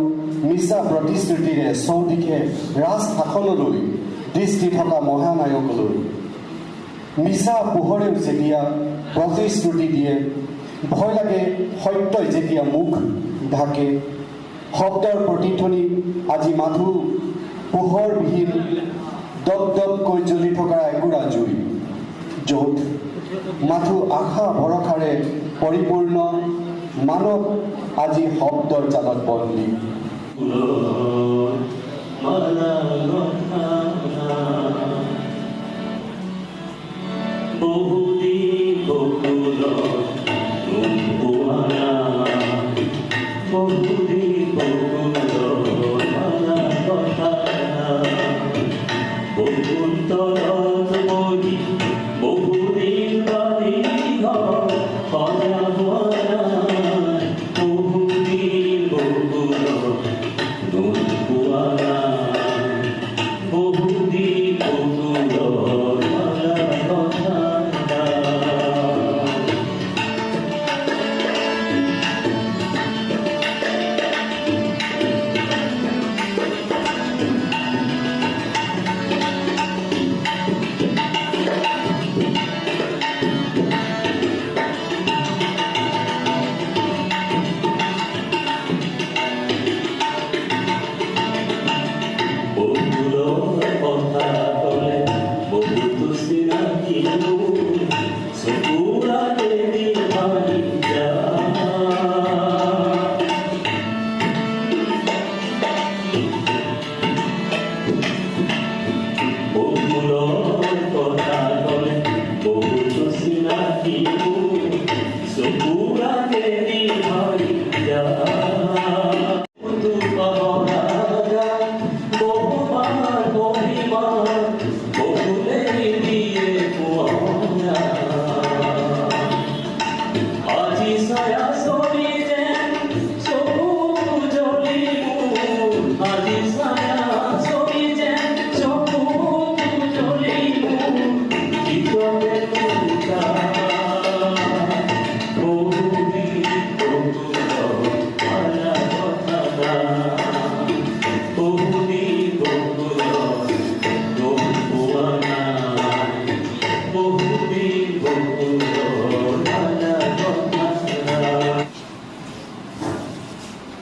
মিছা প্ৰতিশ্ৰুতিৰে চৌদিশে ৰাজশাসনলৈ দৃষ্টি থকা মহানায়কলৈ মিছা পোহৰেও যেতিয়া প্ৰতিশ্ৰুতি দিয়ে ভয় লাগে সত্যই যেতিয়া মুখ ঢাকে শব্দৰ প্ৰতিধ্বনি আজি মাথো পোহৰবিহীন দপদপকৈ জ্বলি থকা একুৰা জুই য'ত মাথো আশা ভৰসাৰে পৰিপূৰ্ণ মানৱ আজি শব্দৰ জালত বন্দী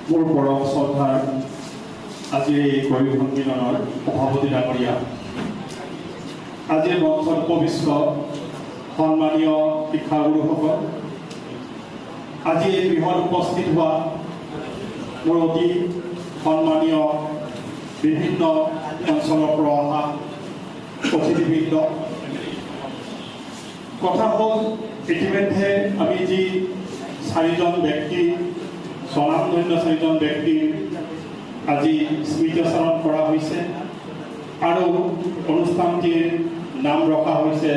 মোৰ পৰম শ্ৰদ্ধাৰ আজিৰ এই কবি সন্মিলনৰ সভাপতি ডাঙৰীয়া, আজিৰ মঞ্চত উপবিষ্ট সন্মানীয় শিক্ষাগুৰুসকল, আজি এই গৃহত উপস্থিত হোৱা মোৰ অতি সন্মানীয় বিভিন্ন অঞ্চলৰ পৰা অহা অতিথিবৃন্দ, কথা হ'ল ইতিমধ্যে আমি যি 4জন ব্যক্তি স্বনামধন্য 4জন ব্যক্তিৰ আজি স্মৃতিচাৰণ কৰা হৈছে আৰু অনুষ্ঠানটিৰ নাম ৰখা হৈছে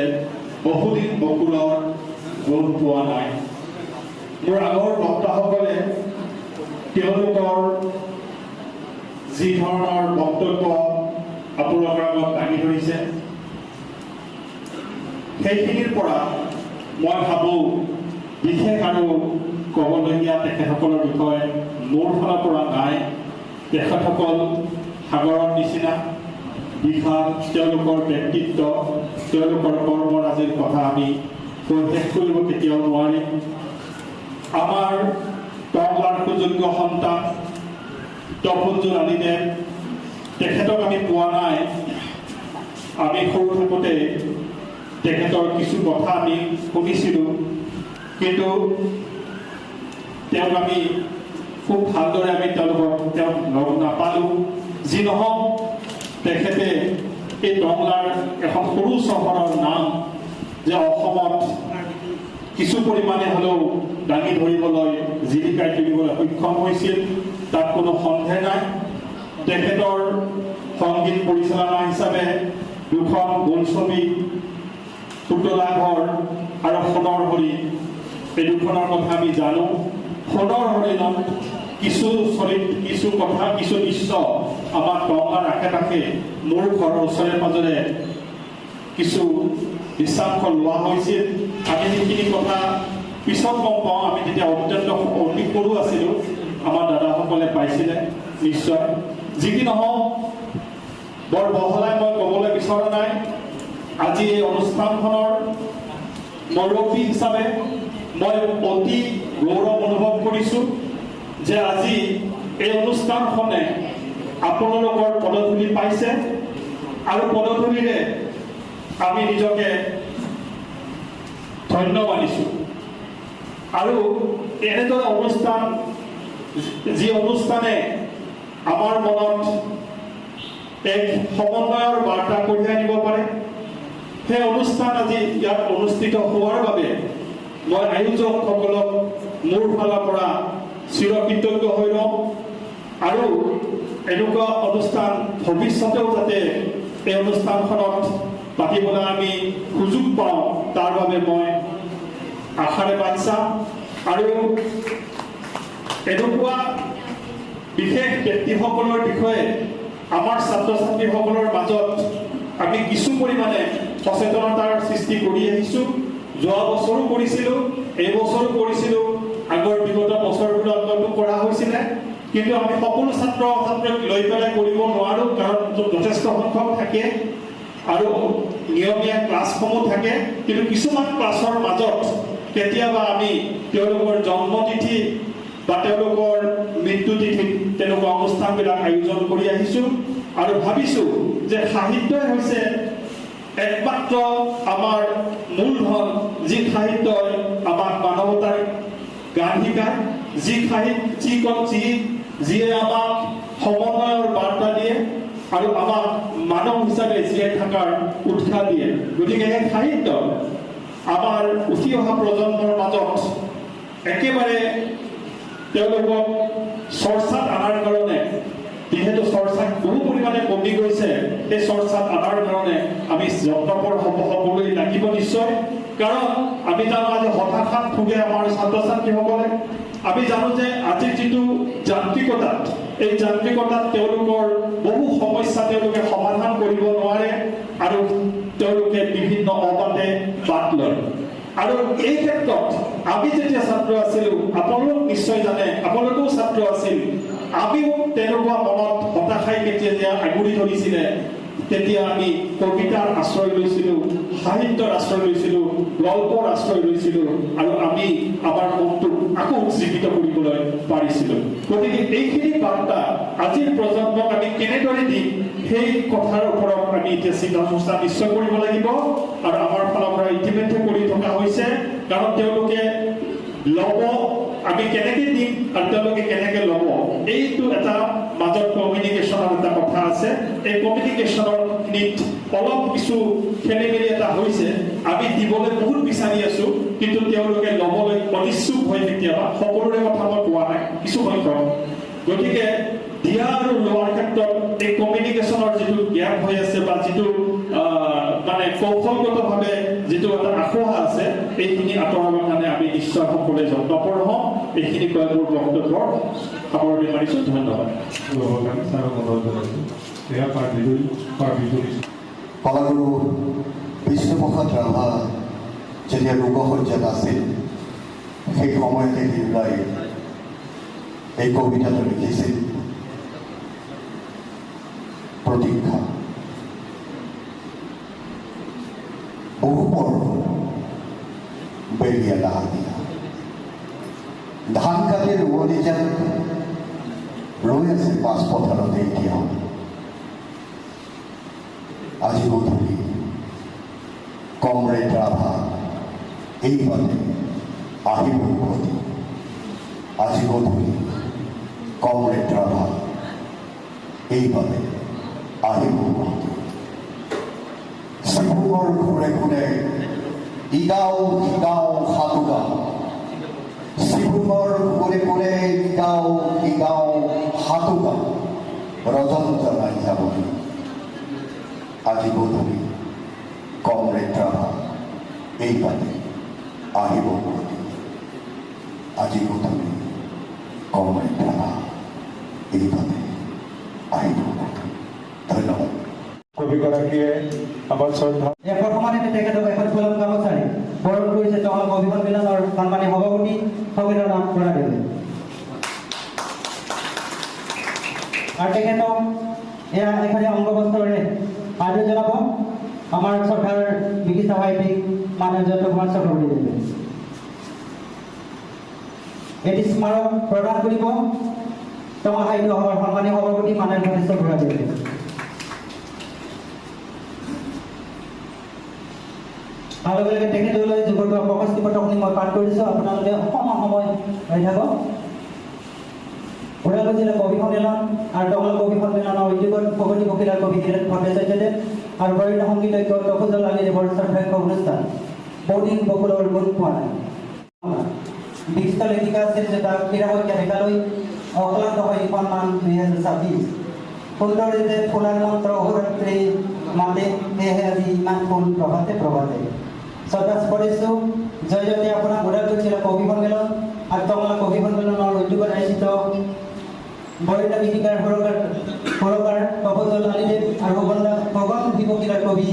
বহুদিন বকুলৰ গোল পোৱা নাই। মোৰ আগৰ বক্তাসকলে তেওঁলোকৰ যি ধৰণৰ বক্তব্য আপোনালোকৰ আগত দাঙি ধৰিছে, সেইখিনিৰ পৰা মই ভাবোঁ বিশেষ আৰু ক'বলগীয়া তেখেতসকলৰ বিষয়ে মোৰ ফালৰ পৰা নাই। তেখেতসকল সাগৰৰ নিচিনা বিশাল, তেওঁলোকৰ ব্যক্তিত্ব, তেওঁলোকৰ কৰ্মৰাজিৰ কথা আমি কৈ শেষ কৰিব কেতিয়াও নোৱাৰিম। আমাৰ টংলাৰ সুযোগ্য সন্তান তপনজোৰ আলিদেৱ, তেখেতক আমি পোৱা নাই। আমি সৰু থাকোঁতে তেখেতৰ কিছু কথা আমি শুনিছিলোঁ, কিন্তু তেওঁক আমি খুব ভালদৰে তেওঁক লগ নাপালোঁ। যি নহওক, তেখেতে এই টংলাৰ এখন সৰু চহৰৰ নাম যে অসমত কিছু পৰিমাণে হ'লেও দাঙি ধৰিবলৈ, জীৱিকাই তুলিবলৈ সক্ষম হৈছিল, তাত কোনো সন্দেহ নাই। তেখেতৰ সংগীত পৰিচালনা হিচাপে 2খন বোলছবি, পুতলা ঘৰ আৰু সোণৰ হৰিণ, এই 2খনৰ কথা আমি জানো। সোণৰ হৰিণত কিছু কথা, কিছু দৃশ্য আমাৰ টংলাৰ আশে পাশে মোৰ ঘৰৰ ওচৰে পাজৰে কিছু দৃশ্যাংশ লোৱা হৈছিল। আমি সেইখিনি কথা পিছত গম পাওঁ। আমি তেতিয়া অত্যন্ত অতি সৰু আছিলোঁ, আমাৰ দাদাসকলে পাইছিলে নিশ্চয়। যি কি নহওক, বৰ বহলাই মই ক'বলৈ বিচৰা নাই। আজি এই অনুষ্ঠানখনৰ মুৰব্বী হিচাপে মই অতি গৌৰৱ অনুভৱ কৰিছোঁ যে আজি এই অনুষ্ঠানখনে আপোনালোকৰ পদধূলি পাইছে আৰু পদধূলিৰে আমি নিজকে ধন্য মানিছোঁ। আৰু এনেদৰে অনুষ্ঠান, যি অনুষ্ঠানে আমাৰ মনত এক সমন্বয়ৰ বাৰ্তা কঢ়িয়াই আনিব পাৰে, সেই অনুষ্ঠান আজি ইয়াত অনুষ্ঠিত হোৱাৰ বাবে মই আয়োজকসকলক মোৰ ফালৰ পৰা চিৰকৃতজ্ঞ হৈ লওঁ। আৰু এনেকুৱা অনুষ্ঠান ভৱিষ্যতেও যাতে এই অনুষ্ঠানখনত পাতিবলৈ আমি সুযোগ পাওঁ, তাৰ বাবে মই আশাৰে বাট চাম। আৰু এনেকুৱা বিশেষ ব্যক্তিসকলৰ বিষয়ে আমাৰ ছাত্ৰ ছাত্ৰীসকলৰ মাজত আমি কিছু পৰিমাণে সচেতনতাৰ সৃষ্টি কৰি আহিছোঁ। যোৱা বছৰো কৰিছিলোঁ, এই বছৰো কৰিছিলোঁ, আগৰ বিগত বছৰবোৰত কৰা হৈছিলে। কিন্তু আমি সকলো ছাত্ৰ ছাত্ৰীক লৈ পেলাই কৰিব নোৱাৰোঁ, কাৰণ যথেষ্ট সংখ্যক থাকে আৰু নিয়মীয়া ক্লাছসমূহ থাকে। কিন্তু কিছুমান ক্লাছৰ মাজত কেতিয়াবা আমি তেওঁলোকৰ জন্মতিথি বা তেওঁলোকৰ মৃত্যু তিথিত তেনেকুৱা অনুষ্ঠানবিলাক আয়োজন কৰি আহিছোঁ। আৰু ভাবিছোঁ যে সাহিত্যই হৈছে একমাত্ৰ আমাৰ মূলধন, যি সাহিত্যই আমাক মানৱতাৰ গান শিকায়, যিয়ে আমাক সমন্বয়ৰ বাৰ্তা দিয়ে আৰু আমাক মানৱ হিচাপে জীয়াই থকাৰ উৎসাহ দিয়ে। গতিকে সেই সাহিত্য আমাৰ উঠি অহা প্ৰজন্মৰ মাজত একেবাৰে তেওঁলোকক চৰ্চাত অনাৰ কাৰণে, যিহেতু চৰ্চাত বহু পৰিমাণে কমি গৈছে, সেই চৰ্চাত অনাৰ কাৰণে আমি যত্নপৰ হ'বলৈ লাগিব নিশ্চয়। কাৰণ আমি জানো আজি হতাশাত ভোগে আমাৰ ছাত্ৰ ছাত্ৰীসকলে। আমি জানো যে আজিৰ যিটো যান্ত্ৰিকতাত, এই যান্ত্ৰিকতাত তেওঁলোকৰ বহু সমস্যা তেওঁলোকে সমাধান কৰিব নোৱাৰে আৰু তেওঁলোকে বিভিন্ন অবাটে বাট লয়। আৰু এই ক্ষেত্ৰত আমি যেতিয়া ছাত্ৰ আছিলোঁ, আপোনালোক নিশ্চয় জানে, আপোনালোকেও ছাত্ৰ আছিল, আমিও তেনেকুৱা মনত হতাশাই কেতিয়া আগুৰি ধৰিছিলে তেতিয়া আমি কবিতাৰ আশ্ৰয় লৈছিলোঁ, সাহিত্যৰ আশ্ৰয় লৈছিলোঁ, গল্পৰ আশ্ৰয় লৈছিলোঁ আৰু আমি আমাৰ মনটোক আকৌ উজ্জীৱিত কৰিবলৈ পাৰিছিলোঁ। গতিকে এইখিনি বাৰ্তা আজিৰ প্ৰজন্মক আমি কেনেদৰে দিম সেই কথাৰ ওপৰত আমি এতিয়া চিন্তা চৰ্চা নিশ্চয় কৰিব লাগিব আৰু আমাৰ ফালৰ পৰা ইতিমধ্যে কৰি থকা হৈছে। কাৰণ তেওঁলোকে ল'ব, আমি কেনেকৈ দিম আৰু তেওঁলোকে কেনেকৈ ল'ব, এইটো এটা মাজত কমিউনিকেশ্যনৰ এটা কথা আছে। এই কমিউনিকেশ্যনৰ অলপ কিছু খেলি মেলি এটা হৈছে। আমি দিবলৈ বহুত বিচাৰি আছো, কিন্তু তেওঁলোকে ল'বলৈ অনিচ্ছুক হয় কেতিয়াবা। সকলোৰে কথা মই কোৱা নাই, কিছু সংখ্যক। গতিকে দিয়া আৰু লোৱাৰ ক্ষেত্ৰত এই কমিউনিকেশ্যনৰ যিটো গেপ হৈ আছে বা যিটো মানে কৌশলগতভাৱে যিটো এটা আশোহা আছে, এইখিনি আঁতৰাবৰ কাৰণে আমি নিশ্চয় সকলোৱে যত্নপৰ হওঁ। এইখিনি কৈ মোৰ বক্তব্য সামৰণি মাৰিছোঁ। ধন্যবাদ। কলাগুৰু বিষ্ণুপ্ৰসাদ ৰাভা যেতিয়া ৰোগশয্যাত আছিল, সেই সময়তে হিৰুলাই এই কবিতাটো লিখিছিল, প্ৰতীক্ষা। বহু পৰ্ব বেৰিয়া লাহানিয়া, ধান কাটি ৰোৱনী যেন ৰৈ আছে পাছপথাৰতে এতিয়াও। আজি গধূলি কমৰেড ৰাভা এইবাবে আহিব উভতি। আজি গধূলি কমৰেড ৰাভা এইবাবে আহিব উভতি। চিবুঙৰ ঘূৰে ঘূৰে ইগাও সিগাও সাতুগাও, চিবুঙৰ ঘূৰে ঘূৰে ইগাও সিগাও সাতুগাও, ৰজন জনাই যাবহি। আজি গধূলি কমৰেড ৰাভা এইবাবে আহিব উভতি। আজি গধূলি কমৰেড ৰাভা এইবাবে আহিব উভতি। ধন্যবাদ। কবিগৰাকীয়ে আমাৰ শ্ৰদ্ধা বৰ্তমানে তেখেতক এখন ফুলক গামোচাৰে বৰণ কৰিছে টঙলা কবি সন্মিলনৰ সন্মানীয় সভাপতি সবিনৰ নাম কৰা দেৱে। আৰু তেখেতক এয়া এখনে অংগবস্ত্ৰৰে আদৰ জনাব আমাৰ শ্ৰদ্ধাৰ বিশিষ্ট সাহিত্যিক মাননীয় জয়ন্ত কুমাৰ চক্ৰৱৰ্তীদেৱে। এটি স্মাৰক প্ৰদান কৰিব টঙলা সাহিত্য সভাৰ সন্মানীয় সভাপতি মাননীয় ভূপেশ্বৰ বৰুৱাদেৱে। আৰু লগে লগে তেখেতলৈ যুগৰ প্ৰশস্তি পত্ৰখিনি মই পাঠ কৰিছোঁ। আপোনালোকে অকণমান সময় ৰৈ থাকক। ওদালগুৰি জিলা কবি সন্মিলন আৰু টঙলা কবি সন্মিলনৰ উদ্যোগত প্ৰগতি বকিলাৰ কবি ধীৰেন ভট্টাচাৰ্যদেৱ আৰু বৰেণ্য সংগীতজ্ঞ তফুজল আলীদেৱৰ শ্ৰদ্ধাৰ্ঘ্য অনুষ্ঠান বহুদিন বকুলৰ গুণ পোৱা নাই। বিশিষ্ট লেখিকা শ্ৰীযুতা ক্ষীৰাৱত্যা ডেকালৈ অক্লান্ত হৈ সন্মান 2026। সুন্দৰীতে ফুলাৰ মন্ত্ৰ অহোৰাত্ৰি মাতে, সেয়েহে আজি ইমান ফুল প্ৰভাতে প্ৰভাতে। শ্ৰদ্ধা স্মৰিছোঁ জয়জতে আপোনাক ওদালগুৰি জিলা কবি সন্মিলন আৰু টঙলা কবি সন্মিলনৰ উদ্যোগত আয়োজিত বৰেণ্য গীতিকাৰ সুৰকাৰ তফুজল আলীদেৱ আৰু ভগৱান দিবকিলাৰ কবি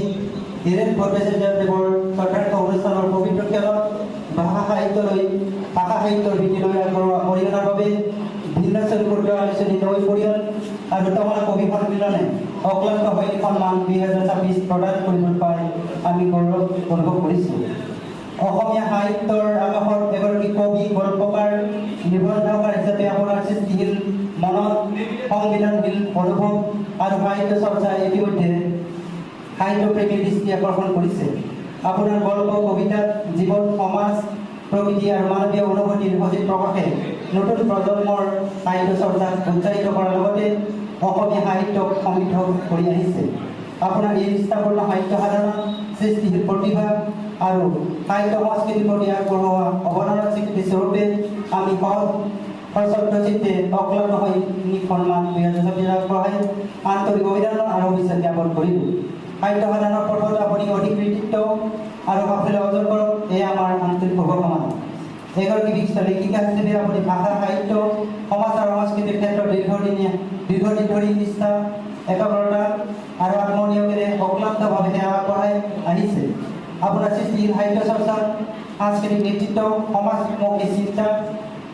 ধীৰেন ভট্টাচাৰ্যদেৱৰ শ্ৰদ্ধাৰ্ঘ্য অনুষ্ঠানৰ পবিত্ৰ খেলত ভাষা সাহিত্যৰ ভিত্তিলৈ অৰিহণাৰ বাবে ভিন্ন চৰিত্ৰ আলোচনী নৈ পৰিয়াল আৰু টঙলা কবি সন্মিলনে অক্লান্ত হৈ সন্মান 2026 প্ৰদান কৰিবলৈ পাই আমি গৌৰৱ অনুভৱ কৰিছোঁ। অসমীয়া সাহিত্যৰ আকাশত এগৰাকী কবি, গল্পকাৰ, নিবন্ধকাৰ হিচাপে আপোনাৰ সৃষ্টিশীল মনত সংবিধানশীল অনুভৱ আৰু সাহিত্য চৰ্চাই ইতিমধ্যে সাহিত্যপ্ৰেমীৰ দৃষ্টি আকৰ্ষণ কৰিছে। আপোনাৰ গল্প, কবিতাত জীৱন, সমাজ, প্ৰকৃতি আৰু মানৱীয় অনুভূতিৰ সজীৱ প্ৰকাশে নতুন প্ৰজন্মৰ সাহিত্য চৰ্চাক উৎসাহিত কৰাৰ লগতে অসমীয়া সাহিত্যক সমৃদ্ধ কৰি আহিছে। আপোনাৰ এই নিষ্ঠাপূৰ্ণ সাহিত্য সাধনা, সৃষ্টিশীল প্ৰতিভা আৰু সাহিত্য সংস্কৃতিৰ প্ৰতি আগবঢ়োৱা অৱদানৰ স্বীকৃতি স্বৰূপে আমি সশ্ৰদ্ধ চিত্তে অক্লান্ত হৈ সন্মান 2026 আগবঢ়াই আন্তৰিক অভিনন্দন আৰু শুভেচ্ছা জ্ঞাপন কৰিলোঁ। সাহিত্য সাধনাৰ পথত আপুনি অধিক কৃতিত্ব আৰু সাফল্য অৰ্জন কৰক, এয়া আমাৰ আন্তৰিক শুভকামনা। এগৰাকী বিশিষ্ট লেখিকা হিচাপে আপুনি ভাষা, সাহিত্য, সমাজ আৰু সংস্কৃতিৰ ক্ষেত্ৰত দীৰ্ঘদিন ধৰি নিষ্ঠা, একাগ্ৰতা আৰু আত্মনিয়োগেৰে অক্লান্তভাৱে সেৱা আগবঢ়াই আহিছে। আপোনাৰ সৃষ্টিশীল সাহিত্য চৰ্চা, সাংস্কৃতিক নেতৃত্ব, সমাজমুখী চিন্তা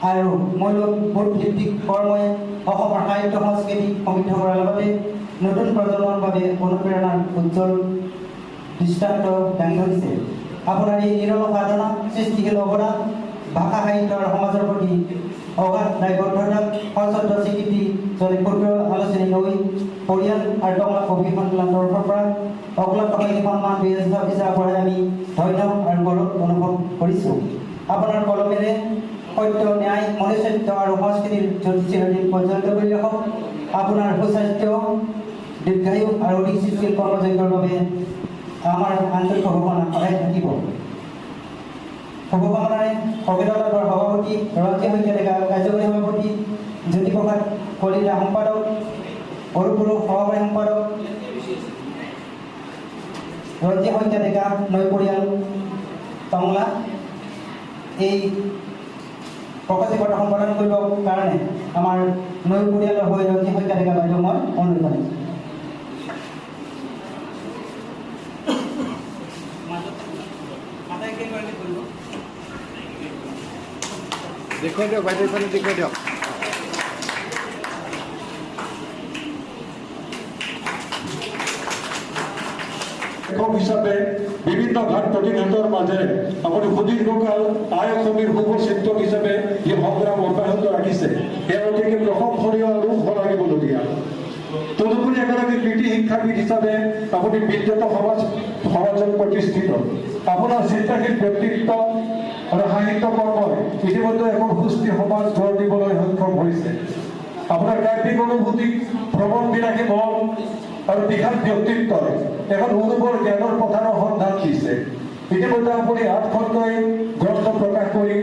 আৰু মূল্যবোধ ভিত্তিক কৰ্মই অসমৰ সাহিত্য সংস্কৃতি সমৃদ্ধ কৰাৰ লগতে নতুন প্ৰজন্মৰ বাবে অনুপ্ৰেৰণাৰ উজ্জ্বল দৃষ্টান্ত দাঙি ধৰিছে। আপোনাৰ এই নিৰল সাধনা সৃষ্টিশীল অৱদান ভাষা সাহিত্য আৰু সমাজৰ প্ৰতি অগাধ দায়বদ্ধতাক সশ্ৰদ্ধ স্বীকৃতি য'ত ক্ষুদ্ৰ আলোচনী নৈ পৰিয়াল আৰু টংলা কবি সন্মিলন তৰফৰ পৰা অকলাত সাহিত্য সন্মান 2026 আগবঢ়াই আমি ধন্য আৰু গৌৰৱ অনুভৱ কৰিছোঁ। আপোনাৰ কলমেৰে সত্য ন্যায় মনুষ্যত্ব আৰু সংস্কৃতিৰ চিৰদিন প্ৰজ্বলিত কৰি ৰাখক। আপোনাৰ সুস্বাস্থ্য দীৰ্ঘায়ু আৰু অধিক সৃষ্টিশীল কৰ্মযজ্ঞৰ বাবে আমাৰ আন্তৰিক শুভকামনা সদায় থাকিব। শুভকামনাৰে সৰ্বদলৰ সভাপতি ৰঞ্জী শইকীয়া ডেকা, কাৰ্যকৰী সভাপতি জ্যোতিপ্ৰসাদ কলিতা, সম্পাদক অৰূপ বড়ো, সহকাৰী সম্পাদক ৰঞ্জী শইকীয়া ডেকা, নৈ পৰিয়াল টংলা, এই প্ৰকাশী পত্ৰ সম্পাদন কৰিবৰ কাৰণে আমাৰ নৈ পৰিয়ালৰ হৈ ৰঞ্জী শইকীয়া ডেকা বাইদেউ মই অনুৰোধ জনাইছোঁ। দেখুৱাই দিয়ক বাইদেউ, এইফালে দেখুৱাই দিয়ক। লেখক হিচাপে বিভিন্ন ঘাট প্ৰতিঘাটৰ মাজেৰে আপুনি সুদীৰ্ঘকাল অসমীৰ শুভ চিন্তক হিচাপে যি সংগ্ৰাম অব্যাহত ৰাখিছে সেয়া অতিকে প্ৰশংসনীয় আৰু শলাগিবলগীয়া। তদুপৰি এগৰাকী কৃতি শিক্ষাবিদ হিচাপে আপুনি বিদ্যুত সমাজত প্ৰতিষ্ঠিত। আপোনাৰ চিন্তাশীল ব্যক্তিত্ব আৰু সাহিত্য কৰ্মই ইতিমধ্যে এখন সুস্থিৰ সমাজ গঢ় দিবলৈ সক্ষম হৈছে। আপোনাৰ কাব্যিক অনুভূতি, ভ্ৰমণ বিলাসী মন আৰু বিশাল ব্যক্তিত্বই এখন অনুভৱ জ্ঞানৰ পথাৰৰ সন্ধান দিছে। ইতিমধ্যে আপুনি 8খনকৈ গ্ৰন্থ প্ৰকাশ কৰি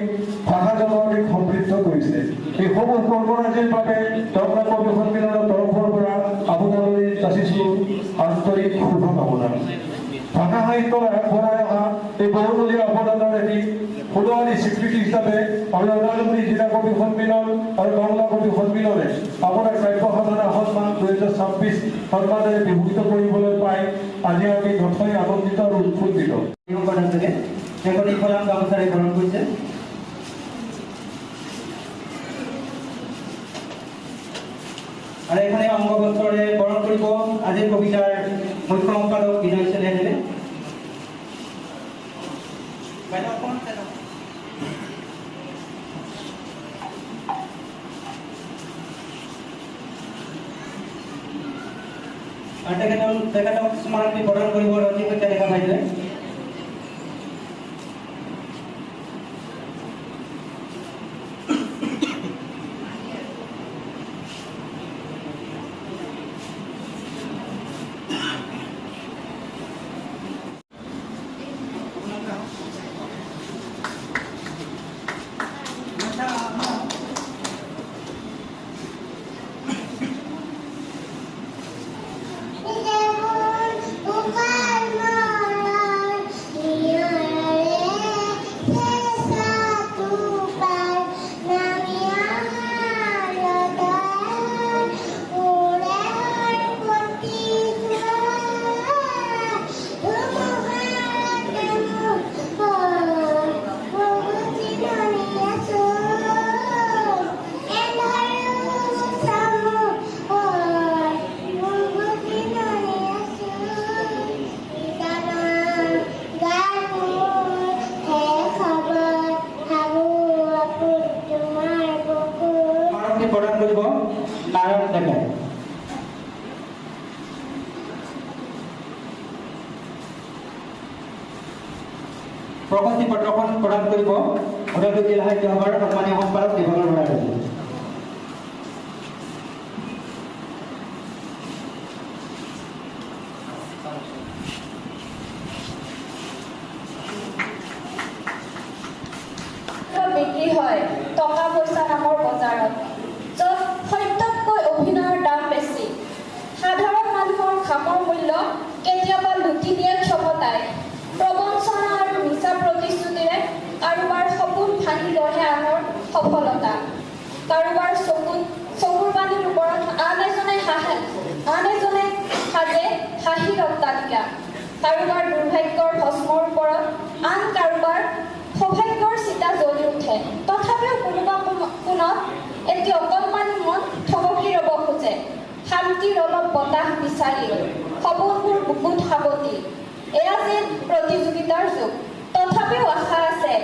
ভাষা জননীক সমৃদ্ধ কৰিছে। এই সমূহ কৰ্মৰাজিৰ বাবে টংলা কবি সন্মিলনৰ তৰফৰ পৰা আপোনালৈ যাচিছোঁ আন্তৰিক শুভকামনা। ভাষা সাহিত্যৰ আগবঢ়াই অহা এই বহুমূলীয়া অৱদানৰ এটি সোণোৱালী স্বীকৃতি হিচাপে আমি ওদালগুৰি জিলা কবি সন্মিলন আৰু টংলা কবি সন্মিলনে আপোনাৰ কাব্য সাধনা সন্মান 2026 সন্মানেৰে বিভূষিত কৰিবলৈ পাই আজি আমি নথৈ আনন্দিত আৰু উৎফুল্লিত। গামোচাৰে গ্ৰহণ কৰিছে। আৰু এখানে অংগবস্ত্ৰৰে বৰণ কৰিব আজিৰ কবিতাৰ মুখ্য সম্পাদক বিনয় চেনেলে। আৰু তেখেতক স্মাৰকী প্ৰদান কৰিব ৰঞ্জী শইকীয়া ডেকা বাইদেৱে। প্ৰদান কৰিব নাৰায়ণ ডেকাই। প্ৰশস্তি পত্ৰখন প্ৰদান কৰিব ওদালগুৰি জিলা সাহিত্য সভাৰ সন্মানীয় সম্পাদক দিবাকৰ বৰা ডাঙৰীয়া। বিক্ৰী হয় টকা পইচা নামৰ বজাৰত, য'ত সত্যতকৈ অভিনয়ৰ দাম বেছি। সাধাৰণ মানুহৰ ঘামৰ মূল্য কেতিয়াবা লুটি নিয়ে ক্ষমতাই। প্ৰবঞ্চনা আৰু মিছা প্ৰতিশ্ৰুতিৰে কাৰোবাৰ সপোন ভাঙি লহে আনৰ সফলতা। কাৰোবাৰ চকুৰ পানীৰ ওপৰত আন এজনে সাজে হাঁহিৰ অট্টালিকা। কাৰোবাৰ দুৰ্ভাগ্যৰ ভস্মৰ ওপৰত আন কাৰোবাৰ সৌভাগ্যৰ চিতা জ্বলি উঠে তথাপিও কোনোবা কোণত এটি অকণমান মন থমকি ৰ'ব খোজে শান্তিৰ অলপ বতাহ বিচাৰি সপোনবোৰ বুকুত সাৱটি এয়া যেন প্ৰতিযোগিতাৰ যুগ তথাপিও আশা আছে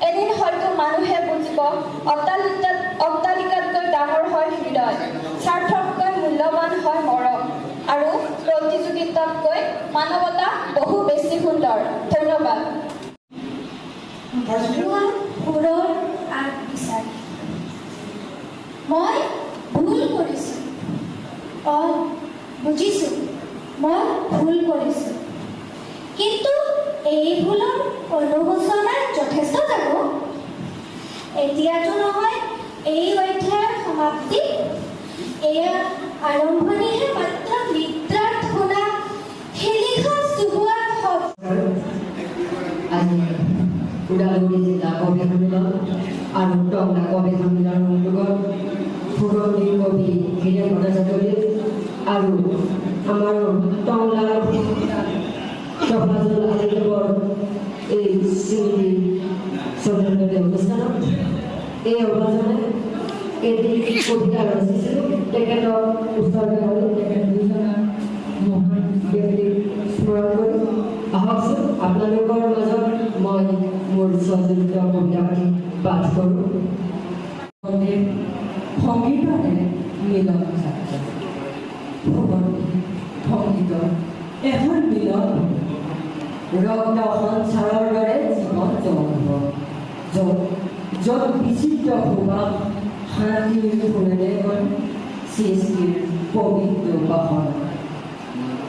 এদিন হয়তো মানুহে বুজিব অট্টালিকাতকৈ ডাঙৰ হয় হৃদয় স্বাৰ্থতকৈ মূল্যৱান হয় মৰম আৰু প্ৰতিযোগিতাতকৈ মানৱতা বহু বেছি সুন্দৰ ধন্যবাদ সুৰৰ আগ বিচাৰি মই ভুল কৰিছোঁ বুজিছোঁ মই ভুল কৰিছোঁ কিন্তু এই ভুলৰ অনুশোচনাৰ যথেষ্ট যাব এতিয়াতো নহয় এই অধ্যায়ৰ সমাপ্তি এয়া আৰম্ভণিহে মাত্ৰ নিদ্ৰাত শুনা শিলিখা চুবোৱাৰ আজি ওদালগুৰি জিলা কবি সন্মিলন আৰু টংলা কবি সন্মিলনৰ উদ্যোগত পুৰণি কবি হীৰেন ভট্টাচাৰ্য আৰু আমাৰ টংলাৰ টফাজুল আলিদেৱৰ এই স্মৃতি শ্ৰদ্ধাঞ্জলি অনুষ্ঠানত এই অভিযানে এটি কবিতা ৰচিছিলোঁ তেখেতক উৎসৰ্গা কৰি তেখেত দুজনা মহান ব্যক্তিক স্মৰণ কৰি আহকচোন আপোনালোকৰ মাজত মই মোৰ স্বজড়িত কবিতাটি পাঠ কৰোঁ সংগীতৰে মিলন সংগীতৰ এখন মিলন ৰক্ত সঞ্চাৰৰ দৰে জীৱন জন্ম য'ত বিচিত্ৰ সুবাস শান্তিৰ ফুলেৰে সৃষ্টিৰ পবিত্ৰ বাসন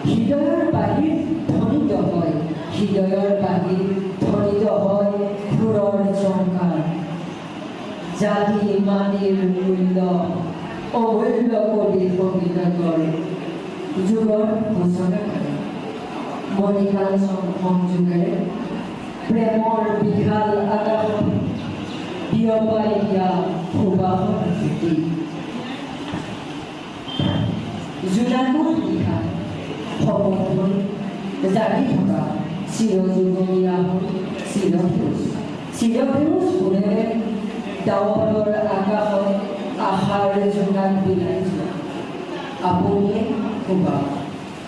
হৃদয়ৰ বাহিৰ ধ্বনিত হয় হৃদয়ৰ বাহিৰ ধ্বনিত হয় সুৰৰ ঝংকাৰ জাতি মাটিৰ মূল্য অমূল্য কবি সংগীতৰ যুগৰ ঘোষণা কৰে মণিকাল সংযোগেৰে প্ৰেমৰ বিশাল আকাশত বিয়পাই দিয়া সুবাসৰ জ্যোতি জোনাকৰ নিশা সপোন জাগি থকা চিৰযুগমীয়া চিৰসেউজ ফুলেৰে ডাৱৰৰ আকাশত আশাৰ জোনাক বিলাই যোৱা আপুনিয়ে সুবাস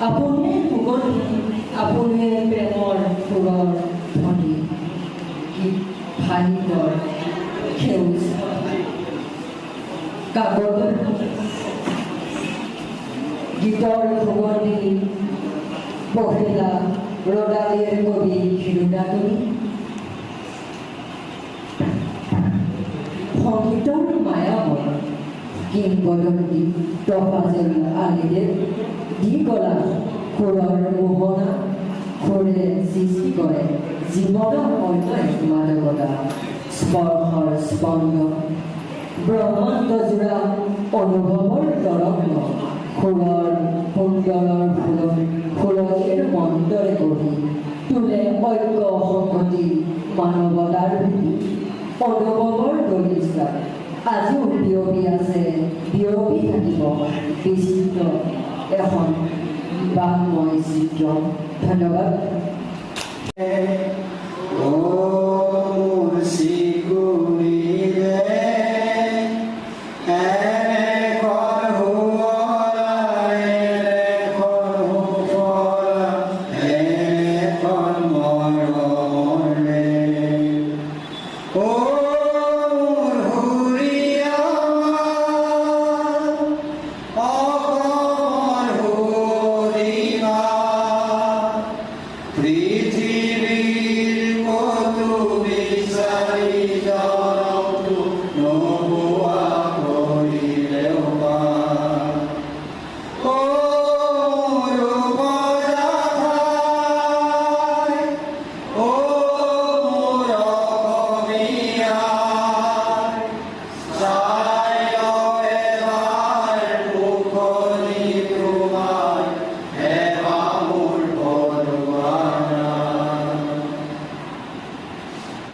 আপুনিয়ে সুগন্ধি আপুনিয়ে প্ৰেমৰ সুৰৰ ধ্বনি সাহিত্যৰ সেউজ কাকতৰ গীতৰ সুগন্ধি পখিলা ৰদালিৰ কবি শিৰোদা তুমি সংগীতৰ মায়াময় কিংবদন্তি টফাজুল আলিদেৱ দি গলা সুৰৰ মোহনা সুৰে সৃষ্টি কৰে জীৱনৰ অন্য এক মাদকতা স্পৰ্শৰ স্পন্দন ব্ৰহ্মাণ্ডজোৰা অনুভৱৰ তৰংগ সুৰৰ সুন্দৰৰ ফুলনিৰ মন্ত্ৰৰে গঢ়ি তোলে ঐক্য সংগতি মানৱতাৰ অনুভৱৰ দলিচা আজিও বিয়পি আছে বিয়পি থাকিব বিচিত্ৰ এখন বাংময় চিত্ৰ ধন্যবাদ